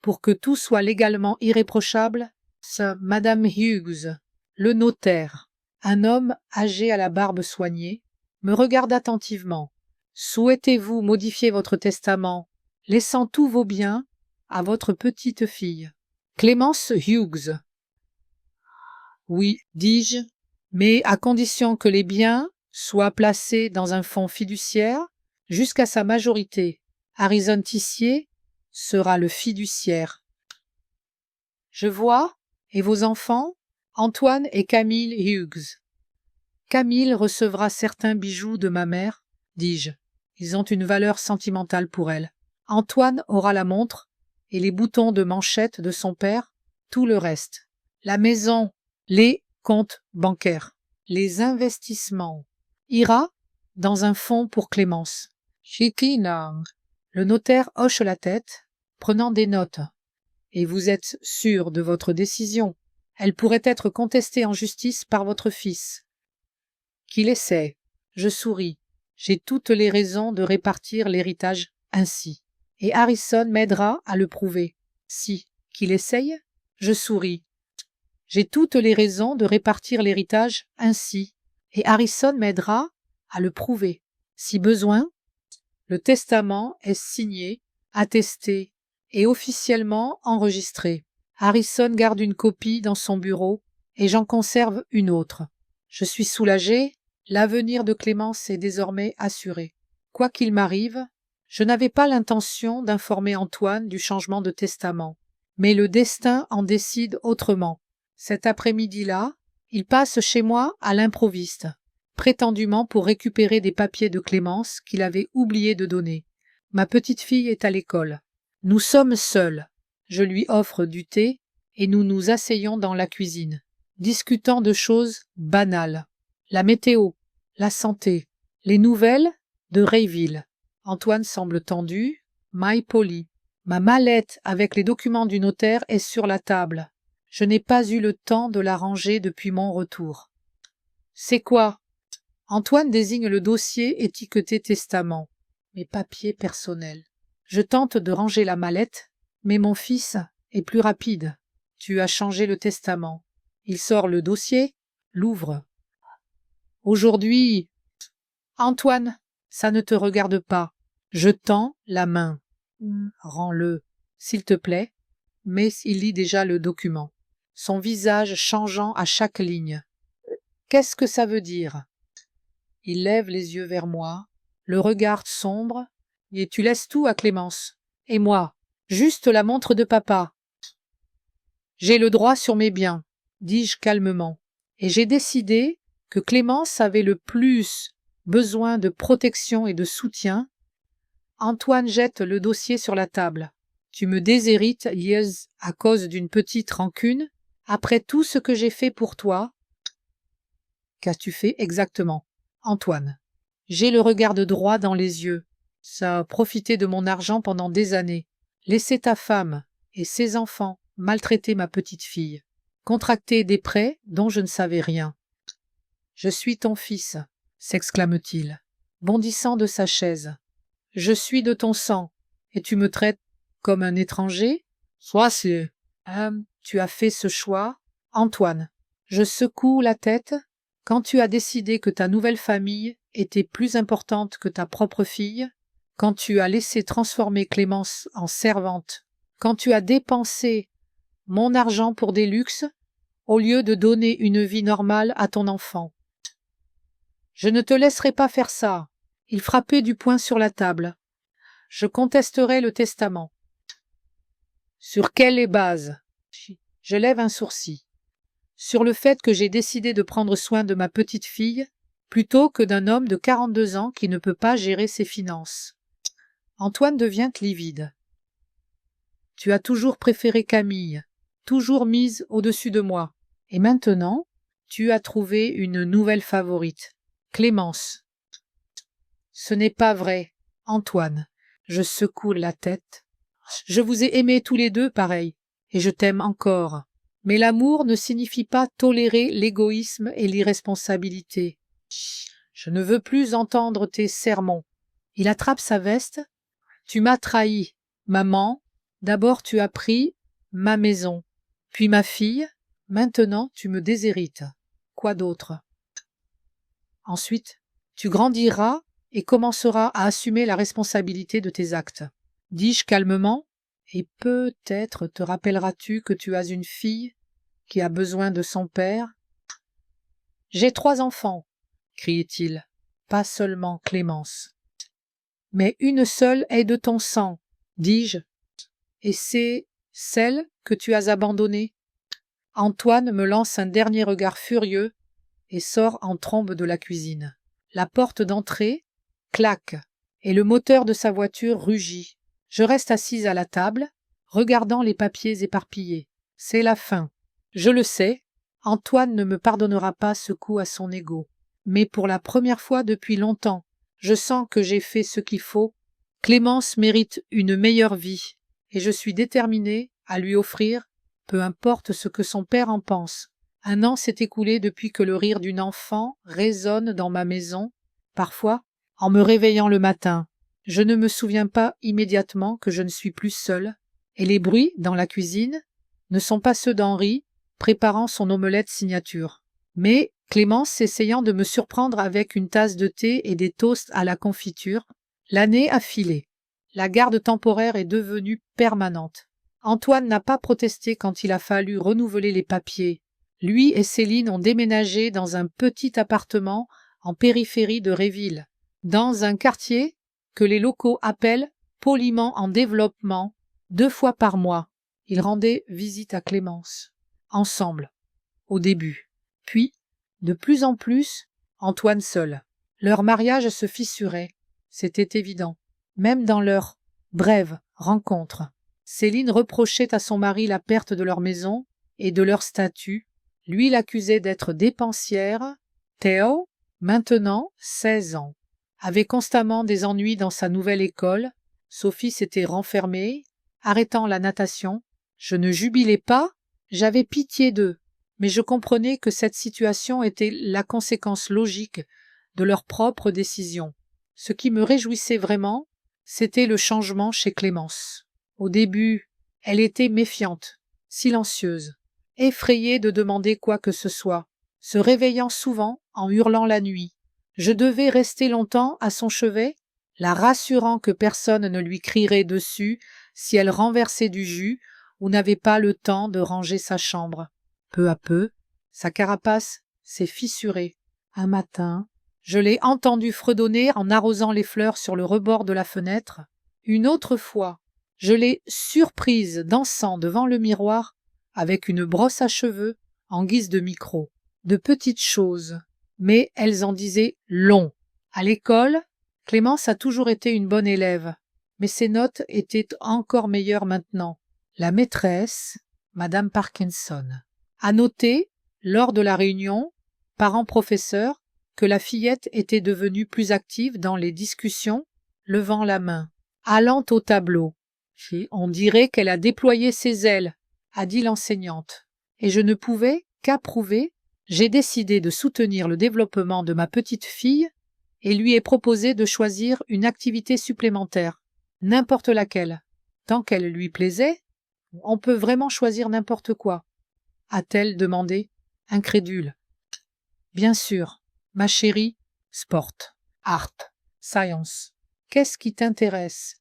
pour que tout soit légalement irréprochable. C'est Madame Hughes, le notaire, un homme âgé à la barbe soignée, me regarde attentivement. Souhaitez-vous modifier votre testament, laissant tous vos biens à votre petite fille, Clémence Hughes? Oui, dis-je, mais à condition que les biens soient placés dans un fonds fiduciaire jusqu'à sa majorité. Harrison Tissier sera le fiduciaire. Je vois, et vos enfants, Antoine et Camille Hughes. Camille recevra certains bijoux de ma mère, dis-je. Ils ont une valeur sentimentale pour elle. Antoine aura la montre et les boutons de manchette de son père, tout le reste. La maison, les comptes bancaires, les investissements, ira dans un fonds pour Clémence. Chiquinang. Le notaire hoche la tête, prenant des notes. Et vous êtes sûr de votre décision? Elle pourrait être contestée en justice par votre fils. Qu'il essaie. Je souris. J'ai toutes les raisons de répartir l'héritage ainsi. Et Harrison m'aidera à le prouver. Si. Qu'il essaye? Je souris. J'ai toutes les raisons de répartir l'héritage ainsi. Et Harrison m'aidera à le prouver. Si besoin, le testament est signé, attesté et officiellement enregistré. Harrison garde une copie dans son bureau et j'en conserve une autre. Je suis soulagé, l'avenir de Clémence est désormais assuré. Quoi qu'il m'arrive, je n'avais pas l'intention d'informer Antoine du changement de testament, mais le destin en décide autrement. Cet après-midi-là, il passe chez moi à l'improviste, prétendument pour récupérer des papiers de Clémence qu'il avait oublié de donner. Ma petite fille est à l'école. Nous sommes seuls. Je lui offre du thé et nous nous asseyons dans la cuisine, discutant de choses banales. La météo, la santé, les nouvelles de Rayville. Antoine semble tendu, maille poli. Ma mallette avec les documents du notaire est sur la table. Je n'ai pas eu le temps de la ranger depuis mon retour. C'est quoi? Antoine désigne le dossier étiqueté testament. Mes papiers personnels. Je tente de ranger la mallette, mais mon fils est plus rapide. Tu as changé le testament. Il sort le dossier, l'ouvre. Aujourd'hui, Antoine, ça ne te regarde pas. Je tends la main. Rends-le, s'il te plaît. Mais il lit déjà le document, son visage changeant à chaque ligne. Qu'est-ce que ça veut dire? Il lève les yeux vers moi, le regard sombre, et tu laisses tout à Clémence. Et moi, juste la montre de papa. J'ai le droit sur mes biens, dis-je calmement, et j'ai décidé que Clémence avait le plus besoin de protection et de soutien. Antoine jette le dossier sur la table. Tu me déshérites, Yes, à cause d'une petite rancune, après tout ce que j'ai fait pour toi. Qu'as-tu fait exactement, Antoine? J'ai le regard droit dans les yeux. Ça a profité de mon argent pendant des années. Laisser ta femme et ses enfants maltraiter ma petite fille. Contracter des prêts dont je ne savais rien. Je suis ton fils, s'exclame-t-il, bondissant de sa chaise. Je suis de ton sang, et tu me traites comme un étranger? Soit c'est Tu as fait ce choix, Antoine. Je secoue la tête. Quand tu as décidé que ta nouvelle famille était plus importante que ta propre fille, quand tu as laissé transformer Clémence en servante, quand tu as dépensé mon argent pour des luxes, au lieu de donner une vie normale à ton enfant. Je ne te laisserai pas faire ça. Il frappait du poing sur la table. Je contesterai le testament. Sur quelle base? Je lève un sourcil. Sur le fait que j'ai décidé de prendre soin de ma petite fille plutôt que d'un homme de 42 ans qui ne peut pas gérer ses finances. Antoine devient livide. Tu as toujours préféré Camille, toujours mise au-dessus de moi. Et maintenant, tu as trouvé une nouvelle favorite, Clémence. Ce n'est pas vrai, Antoine. Je secoue la tête. Je vous ai aimés tous les deux pareil, et je t'aime encore. Mais l'amour ne signifie pas tolérer l'égoïsme et l'irresponsabilité. Je ne veux plus entendre tes sermons. Il attrape sa veste. Tu m'as trahi, maman. D'abord tu as pris ma maison, puis ma fille. Maintenant tu me déshérites. Quoi d'autre? Ensuite, tu grandiras et commenceras à assumer la responsabilité de tes actes. Dis-je calmement, et peut-être te rappelleras-tu que tu as une fille qui a besoin de son père. J'ai 3 enfants, criait-il, pas seulement Clémence. Mais une seule est de ton sang, dis-je, et c'est celle que tu as abandonnée. Antoine me lance un dernier regard furieux et sort en trombe de la cuisine. La porte d'entrée claque et le moteur de sa voiture rugit. Je reste assise à la table, regardant les papiers éparpillés. C'est la fin. Je le sais, Antoine ne me pardonnera pas ce coup à son ego. Mais pour la première fois depuis longtemps, je sens que j'ai fait ce qu'il faut. Clémence mérite une meilleure vie, et je suis déterminée à lui offrir, peu importe ce que son père en pense. 1 an s'est écoulé depuis que le rire d'une enfant résonne dans ma maison. Parfois, en me réveillant le matin, je ne me souviens pas immédiatement que je ne suis plus seule, et les bruits dans la cuisine ne sont pas ceux d'Henri préparant son omelette signature, mais Clémence essayant de me surprendre avec une tasse de thé et des toasts à la confiture. L'année a filé. La garde temporaire est devenue permanente. Antoine n'a pas protesté quand il a fallu renouveler les papiers. Lui et Céline ont déménagé dans un petit appartement en périphérie de Réville, dans un quartier que les locaux appellent poliment en développement. 2 fois par mois, ils rendaient visite à Clémence, ensemble, au début. Puis, de plus en plus, Antoine seul. Leur mariage se fissurait, c'était évident, même dans leur brève rencontre. Céline reprochait à son mari la perte de leur maison et de leur statut. Lui l'accusait d'être dépensière. Théo, maintenant 16 ans, avait constamment des ennuis dans sa nouvelle école. Sophie s'était renfermée, arrêtant la natation. Je ne jubilais pas, j'avais pitié d'eux, mais je comprenais que cette situation était la conséquence logique de leurs propres décisions. Ce qui me réjouissait vraiment, c'était le changement chez Clémence. Au début, elle était méfiante, silencieuse, effrayée de demander quoi que ce soit, se réveillant souvent en hurlant la nuit. Je devais rester longtemps à son chevet, la rassurant que personne ne lui crierait dessus si elle renversait du jus ou n'avait pas le temps de ranger sa chambre. Peu à peu, sa carapace s'est fissurée. Un matin, je l'ai entendue fredonner en arrosant les fleurs sur le rebord de la fenêtre. Une autre fois, je l'ai surprise dansant devant le miroir avec une brosse à cheveux en guise de micro. De petites choses, mais elles en disaient long. À l'école, Clémence a toujours été une bonne élève, mais ses notes étaient encore meilleures maintenant. La maîtresse, Madame Parkinson, a noté, lors de la réunion, parents-professeurs, que la fillette était devenue plus active dans les discussions, levant la main, allant au tableau. On dirait qu'elle a déployé ses ailes, a dit l'enseignante, et je ne pouvais qu'approuver. J'ai décidé de soutenir le développement de ma petite fille et lui ai proposé de choisir une activité supplémentaire, n'importe laquelle, tant qu'elle lui plaisait. On peut vraiment choisir n'importe quoi, a-t-elle demandé, incrédule. Bien sûr, ma chérie, sport, art, science. Qu'est-ce qui t'intéresse?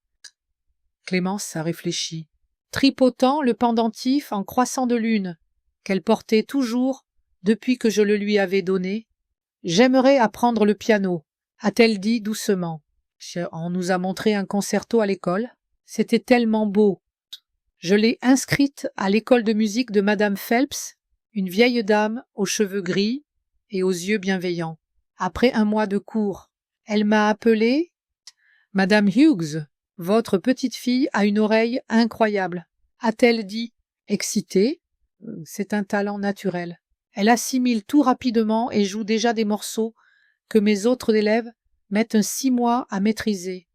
Clémence a réfléchi, tripotant le pendentif en croissant de lune, qu'elle portait toujours depuis que je le lui avais donné. J'aimerais apprendre le piano, a-t-elle dit doucement. On nous a montré un concerto à l'école. C'était tellement beau. Je l'ai inscrite à l'école de musique de Madame Phelps, une vieille dame aux cheveux gris et aux yeux bienveillants. Après un mois de cours, elle m'a appelée Madame Hughes. Votre petite fille a une oreille incroyable, a-t-elle dit, excitée. C'est un talent naturel. Elle assimile tout rapidement et joue déjà des morceaux que mes autres élèves mettent 6 mois à maîtriser.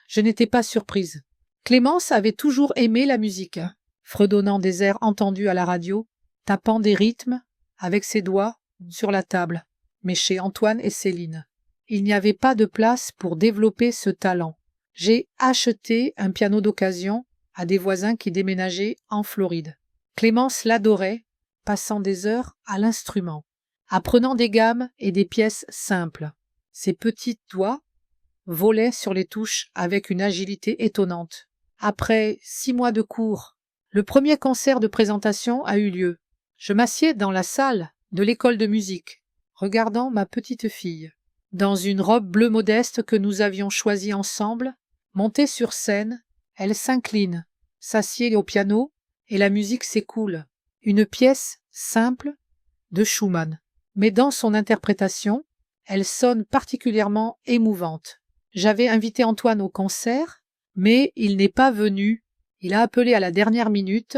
Je n'étais pas surprise. Clémence avait toujours aimé la musique, fredonnant des airs entendus à la radio, tapant des rythmes avec ses doigts sur la table. Mais chez Antoine et Céline, il n'y avait pas de place pour développer ce talent. J'ai acheté un piano d'occasion à des voisins qui déménageaient en Floride. Clémence l'adorait, passant des heures à l'instrument, apprenant des gammes et des pièces simples. Ses petits doigts volaient sur les touches avec une agilité étonnante. Après 6 mois de cours, le premier concert de présentation a eu lieu. Je m'assieds dans la salle de l'école de musique, regardant ma petite fille. Dans une robe bleue modeste que nous avions choisie ensemble, montée sur scène, elle s'incline, s'assied au piano et la musique s'écoule. Une pièce simple de Schumann. Mais dans son interprétation, elle sonne particulièrement émouvante. J'avais invité Antoine au concert, mais il n'est pas venu. Il a appelé à la dernière minute,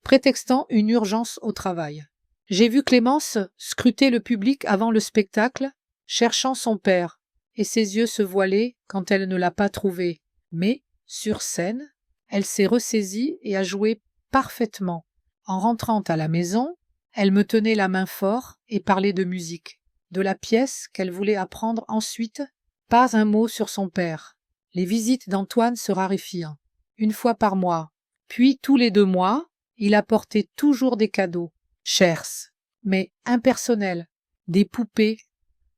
prétextant une urgence au travail. J'ai vu Clémence scruter le public avant le spectacle, cherchant son père, et ses yeux se voilaient quand elle ne l'a pas trouvé. Mais, sur scène, elle s'est ressaisie et a joué parfaitement. En rentrant à la maison, elle me tenait la main fort et parlait de musique, de la pièce qu'elle voulait apprendre ensuite. Pas un mot sur son père. Les visites d'Antoine se raréfient, 1 fois par mois. Puis tous les 2 mois, il apportait toujours des cadeaux, chers, mais impersonnels, des poupées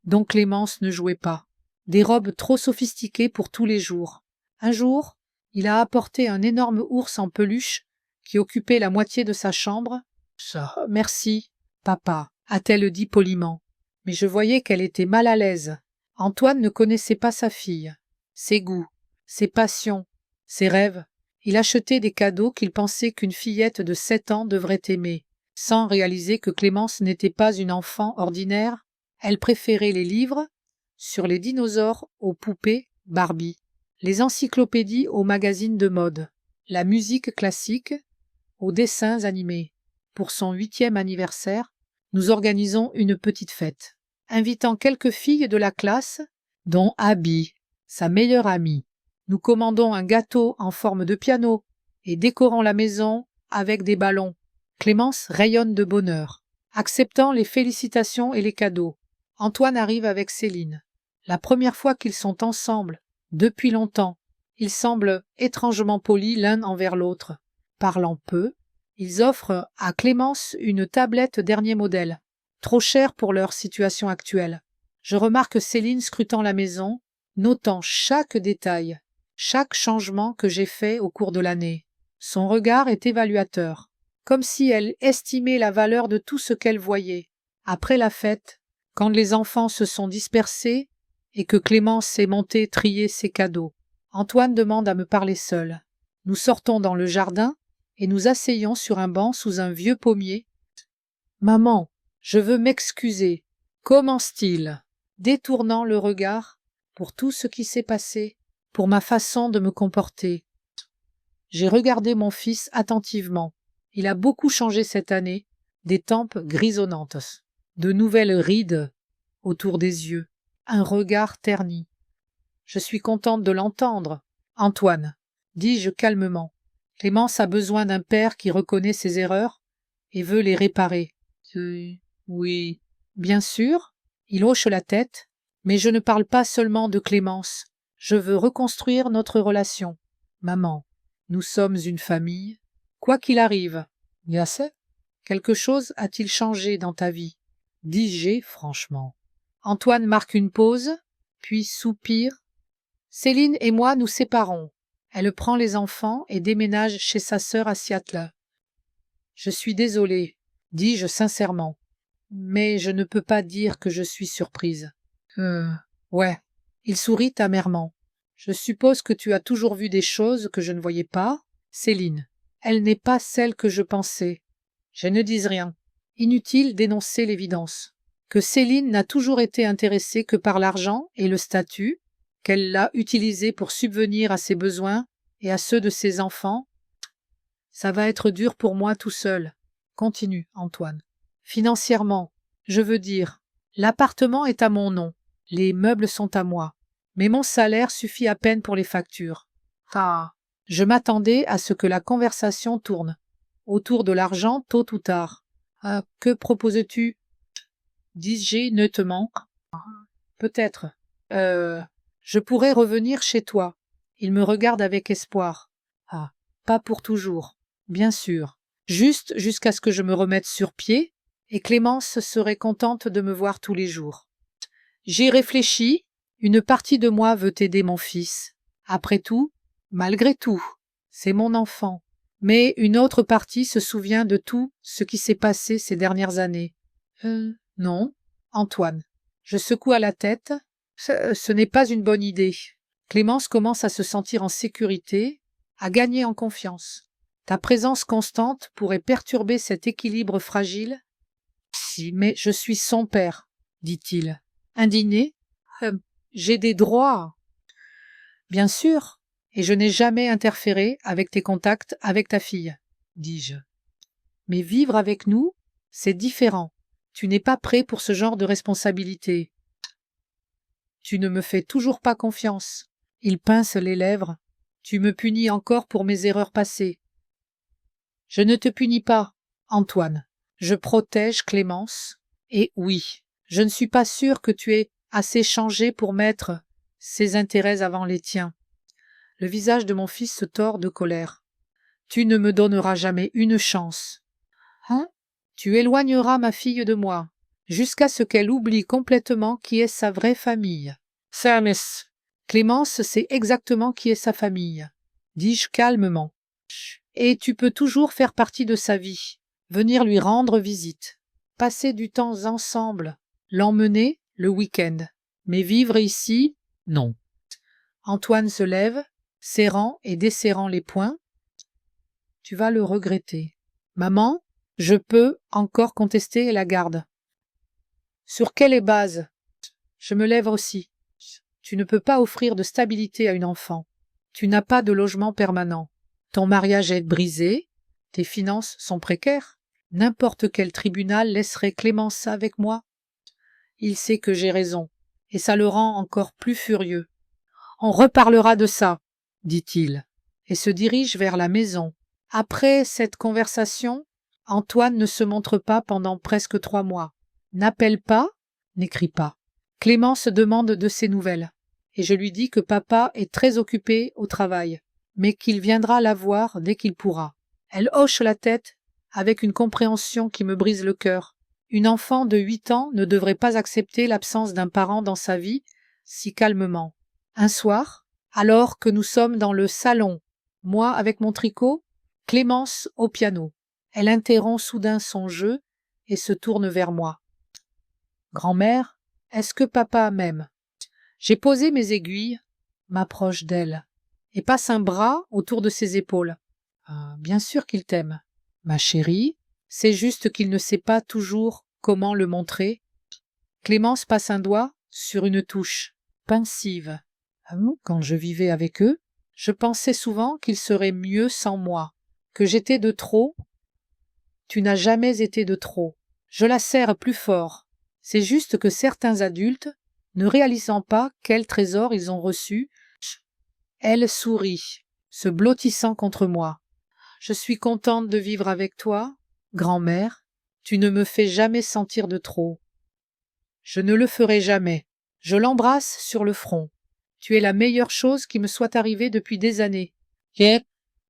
dont Clémence ne jouait pas, des robes trop sophistiquées pour tous les jours. Un jour, il a apporté un énorme ours en peluche qui occupait la moitié de sa chambre. « Merci, papa », a-t-elle dit poliment, mais je voyais qu'elle était mal à l'aise. Antoine ne connaissait pas sa fille, ses goûts, ses passions, ses rêves. Il achetait des cadeaux qu'il pensait qu'une fillette de 7 ans devrait aimer, sans réaliser que Clémence n'était pas une enfant ordinaire. Elle préférait les livres sur les dinosaures aux poupées Barbie, les encyclopédies aux magazines de mode, la musique classique aux dessins animés. Pour son 8e anniversaire, nous organisons une petite fête, invitant quelques filles de la classe, dont Abby, sa meilleure amie. Nous commandons un gâteau en forme de piano et décorons la maison avec des ballons. Clémence rayonne de bonheur, acceptant les félicitations et les cadeaux. Antoine arrive avec Céline. La première fois qu'ils sont ensemble, depuis longtemps, ils semblent étrangement polis l'un envers l'autre. Parlant peu, ils offrent à Clémence une tablette dernier modèle, trop chère pour leur situation actuelle. Je remarque Céline scrutant la maison, notant chaque détail, chaque changement que j'ai fait au cours de l'année. Son regard est évaluateur, comme si elle estimait la valeur de tout ce qu'elle voyait. Après la fête, quand les enfants se sont dispersés et que Clémence est montée trier ses cadeaux, Antoine demande à me parler seul. Nous sortons dans le jardin et nous asseyons sur un banc sous un vieux pommier. « Maman, je veux m'excuser. » Commence-t-il, détournant le regard pour tout ce qui s'est passé, pour ma façon de me comporter. J'ai regardé mon fils attentivement. Il a beaucoup changé cette année, des tempes grisonnantes, de nouvelles rides autour des yeux, un regard terni. Je suis contente de l'entendre, Antoine, dis-je calmement. Clémence a besoin d'un père qui reconnaît ses erreurs et veut les réparer. Oui, bien sûr, il hoche la tête, mais je ne parle pas seulement de Clémence. Je veux reconstruire notre relation. Maman, nous sommes une famille. Quoi qu'il arrive, Yasse, quelque chose a-t-il changé dans ta vie? Dis-je franchement. Antoine marque une pause, puis soupire. Céline et moi nous séparons. Elle prend les enfants et déménage chez sa sœur à Seattle. Je suis désolée, dis-je sincèrement, mais je ne peux pas dire que je suis surprise. Ouais. Il sourit amèrement. Je suppose que tu as toujours vu des choses que je ne voyais pas, Céline. Elle n'est pas celle que je pensais. Je ne dis rien. Inutile d'énoncer l'évidence. Que Céline n'a toujours été intéressée que par l'argent et le statut, qu'elle l'a utilisé pour subvenir à ses besoins et à ceux de ses enfants. Ça va être dur pour moi tout seul. Continue, Antoine. Financièrement, je veux dire, l'appartement est à mon nom, les meubles sont à moi, mais mon salaire suffit à peine pour les factures. Ah, je m'attendais à ce que la conversation tourne autour de l'argent tôt ou tard. Que proposes-tu? Dis-je neutrement. Peut-être. Je pourrais revenir chez toi. Il me regarde avec espoir. Ah, pas pour toujours. Bien sûr. Juste jusqu'à ce que je me remette sur pied, et Clémence serait contente de me voir tous les jours. J'y réfléchis. Une partie de moi veut aider mon fils. Après tout, malgré tout, c'est mon enfant. Mais une autre partie se souvient de tout ce qui s'est passé ces dernières années. Non, Antoine. Je secoue la tête. Ce n'est pas une bonne idée. Clémence commence à se sentir en sécurité, à gagner en confiance. Ta présence constante pourrait perturber cet équilibre fragile. Si, mais je suis son père, dit-il. Indigné. J'ai des droits. Bien sûr, et je n'ai jamais interféré avec tes contacts avec ta fille, dis-je. Mais vivre avec nous, c'est différent. Tu n'es pas prêt pour ce genre de responsabilité. Tu ne me fais toujours pas confiance. Il pince les lèvres. Tu me punis encore pour mes erreurs passées. Je ne te punis pas, Antoine. Je protège Clémence. Et oui, je ne suis pas sûre que tu aies assez changé pour mettre ses intérêts avant les tiens. Le visage de mon fils se tord de colère. Tu ne me donneras jamais une chance. Hein? Tu éloigneras ma fille de moi, jusqu'à ce qu'elle oublie complètement qui est sa vraie famille. Samus. Clémence sait exactement qui est sa famille, dis-je calmement. Et tu peux toujours faire partie de sa vie, venir lui rendre visite, passer du temps ensemble, l'emmener le week-end. Mais vivre ici, non. Antoine se lève, serrant et desserrant les poings. Tu vas le regretter. Maman, je peux encore contester la garde. Sur quelle base? Je me lève aussi. Tu ne peux pas offrir de stabilité à une enfant. Tu n'as pas de logement permanent. Ton mariage est brisé. Tes finances sont précaires. N'importe quel tribunal laisserait Clémence avec moi. Il sait que j'ai raison, et ça le rend encore plus furieux. On reparlera de ça, dit-il, et se dirige vers la maison. Après cette conversation, Antoine ne se montre pas pendant presque 3 mois. N'appelle pas, n'écrit pas. Clémence demande de ses nouvelles, et je lui dis que papa est très occupé au travail, mais qu'il viendra la voir dès qu'il pourra. Elle hoche la tête avec une compréhension qui me brise le cœur. Une enfant de 8 ans ne devrait pas accepter l'absence d'un parent dans sa vie si calmement. Un soir, alors que nous sommes dans le salon, moi avec mon tricot, Clémence au piano. Elle interrompt soudain son jeu et se tourne vers moi. Grand-mère, est-ce que papa m'aime? J'ai posé mes aiguilles, m'approche d'elle, et passe un bras autour de ses épaules. Bien sûr qu'il t'aime. Ma chérie, c'est juste qu'il ne sait pas toujours comment le montrer. Clémence passe un doigt sur une touche, pensive. Quand je vivais avec eux, je pensais souvent qu'il serait mieux sans moi, que j'étais de trop. Tu n'as jamais été de trop. Je la serre plus fort. C'est juste que certains adultes, ne réalisant pas quel trésor ils ont reçu, elle sourit, se blottissant contre moi. Je suis contente de vivre avec toi, grand-mère. Tu ne me fais jamais sentir de trop. Je ne le ferai jamais. Je l'embrasse sur le front. Tu es la meilleure chose qui me soit arrivée depuis des années.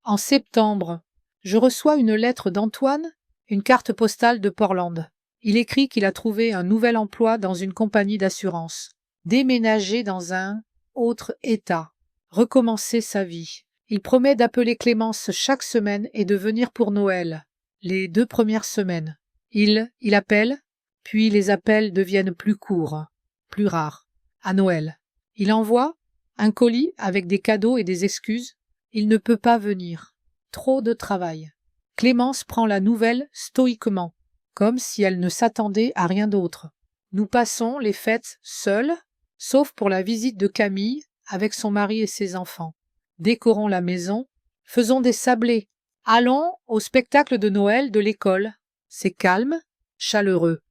En septembre, Je reçois une lettre d'Antoine, une carte postale de Portland. Il écrit qu'il a trouvé un nouvel emploi dans une compagnie d'assurance. Déménager dans un autre État. Recommencer sa vie. Il promet d'appeler Clémence chaque semaine et de venir pour Noël, les 2 premières semaines. Il appelle, puis les appels deviennent plus courts, plus rares. À Noël, il envoie un colis avec des cadeaux et des excuses. Il ne peut pas venir. Trop de travail. Clémence prend la nouvelle stoïquement, comme si elle ne s'attendait à rien d'autre. Nous passons les fêtes seuls, sauf pour la visite de Camille avec son mari et ses enfants. Décorons la maison, faisons des sablés. Allons au spectacle de Noël de l'école. C'est calme, chaleureux,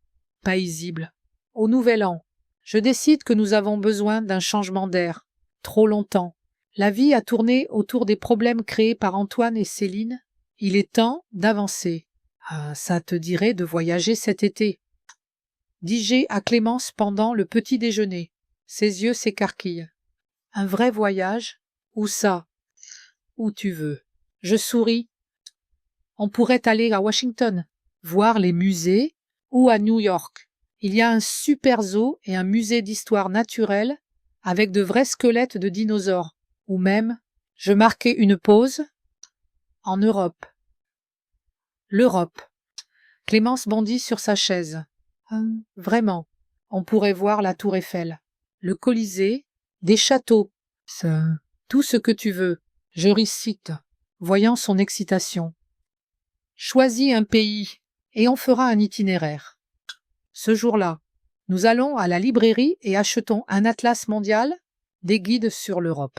paisible. Au Nouvel An, je décide que nous avons besoin d'un changement d'air. Trop longtemps. La vie a tourné autour des problèmes créés par Antoine et Céline. Il est temps d'avancer. Ah, ça te dirait de voyager cet été. Dis-je à Clémence pendant le petit déjeuner. Ses yeux s'écarquillent. Un vrai voyage? Où ça? Où tu veux. Je souris. On pourrait aller à Washington, voir les musées, ou à New York. Il y a un super zoo et un musée d'histoire naturelle avec de vrais squelettes de dinosaures. Ou même, je marquais une pause, en Europe. L'Europe. Clémence bondit sur sa chaise. Vraiment, on pourrait voir la Tour Eiffel, le Colisée, des châteaux. Tout ce que tu veux. Je récite, voyant son excitation. Choisis un pays, et on fera un itinéraire. Ce jour-là, nous allons à la librairie et achetons un atlas mondial, des guides sur l'Europe,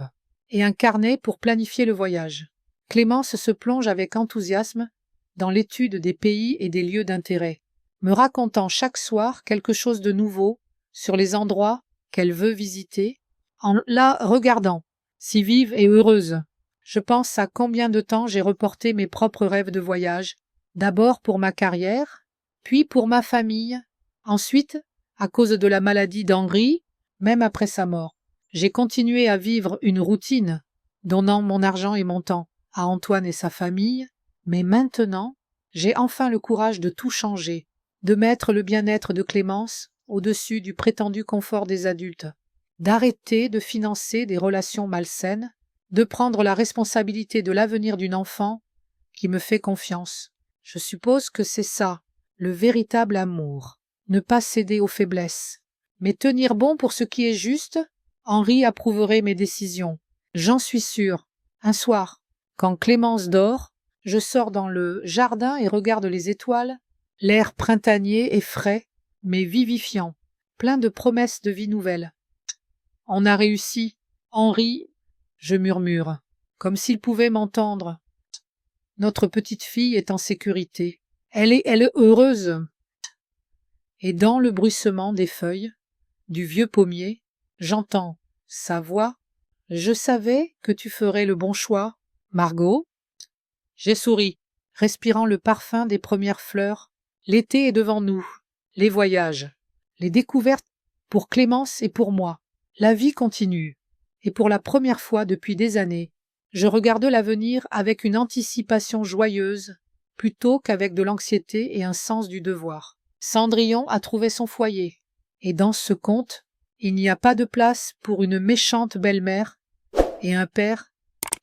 et un carnet pour planifier le voyage. Clémence se plonge avec enthousiasme dans l'étude des pays et des lieux d'intérêt, me racontant chaque soir quelque chose de nouveau sur les endroits qu'elle veut visiter, en la regardant, si vive et heureuse. Je pense à combien de temps j'ai reporté mes propres rêves de voyage, d'abord pour ma carrière, puis pour ma famille, ensuite à cause de la maladie d'Henri, même après sa mort. J'ai continué à vivre une routine, donnant mon argent et mon temps à Antoine et sa famille, mais maintenant, j'ai enfin le courage de tout changer, de mettre le bien-être de Clémence au-dessus du prétendu confort des adultes, d'arrêter de financer des relations malsaines, de prendre la responsabilité de l'avenir d'une enfant qui me fait confiance. Je suppose que c'est ça, le véritable amour. Ne pas céder aux faiblesses, mais tenir bon pour ce qui est juste. Henri approuverait mes décisions. J'en suis sûre. Un soir, quand Clémence dort, je sors dans le jardin et regarde les étoiles. L'air printanier est frais, mais vivifiant, plein de promesses de vie nouvelle. On a réussi. Henri, je murmure, comme s'il pouvait m'entendre. Notre petite fille est en sécurité. Elle est heureuse. Et dans le bruissement des feuilles, du vieux pommier, j'entends sa voix. Je savais que tu ferais le bon choix, Margot. J'ai souri, respirant le parfum des premières fleurs. L'été est devant nous. Les voyages, les découvertes pour Clémence et pour moi. La vie continue. Et pour la première fois depuis des années, je regarde l'avenir avec une anticipation joyeuse, plutôt qu'avec de l'anxiété et un sens du devoir. Cendrillon a trouvé son foyer. Et dans ce conte, il n'y a pas de place pour une méchante belle-mère et un père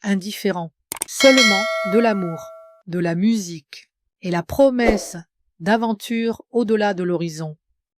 indifférent. Seulement de l'amour, de la musique et la promesse d'aventure au-delà de l'horizon.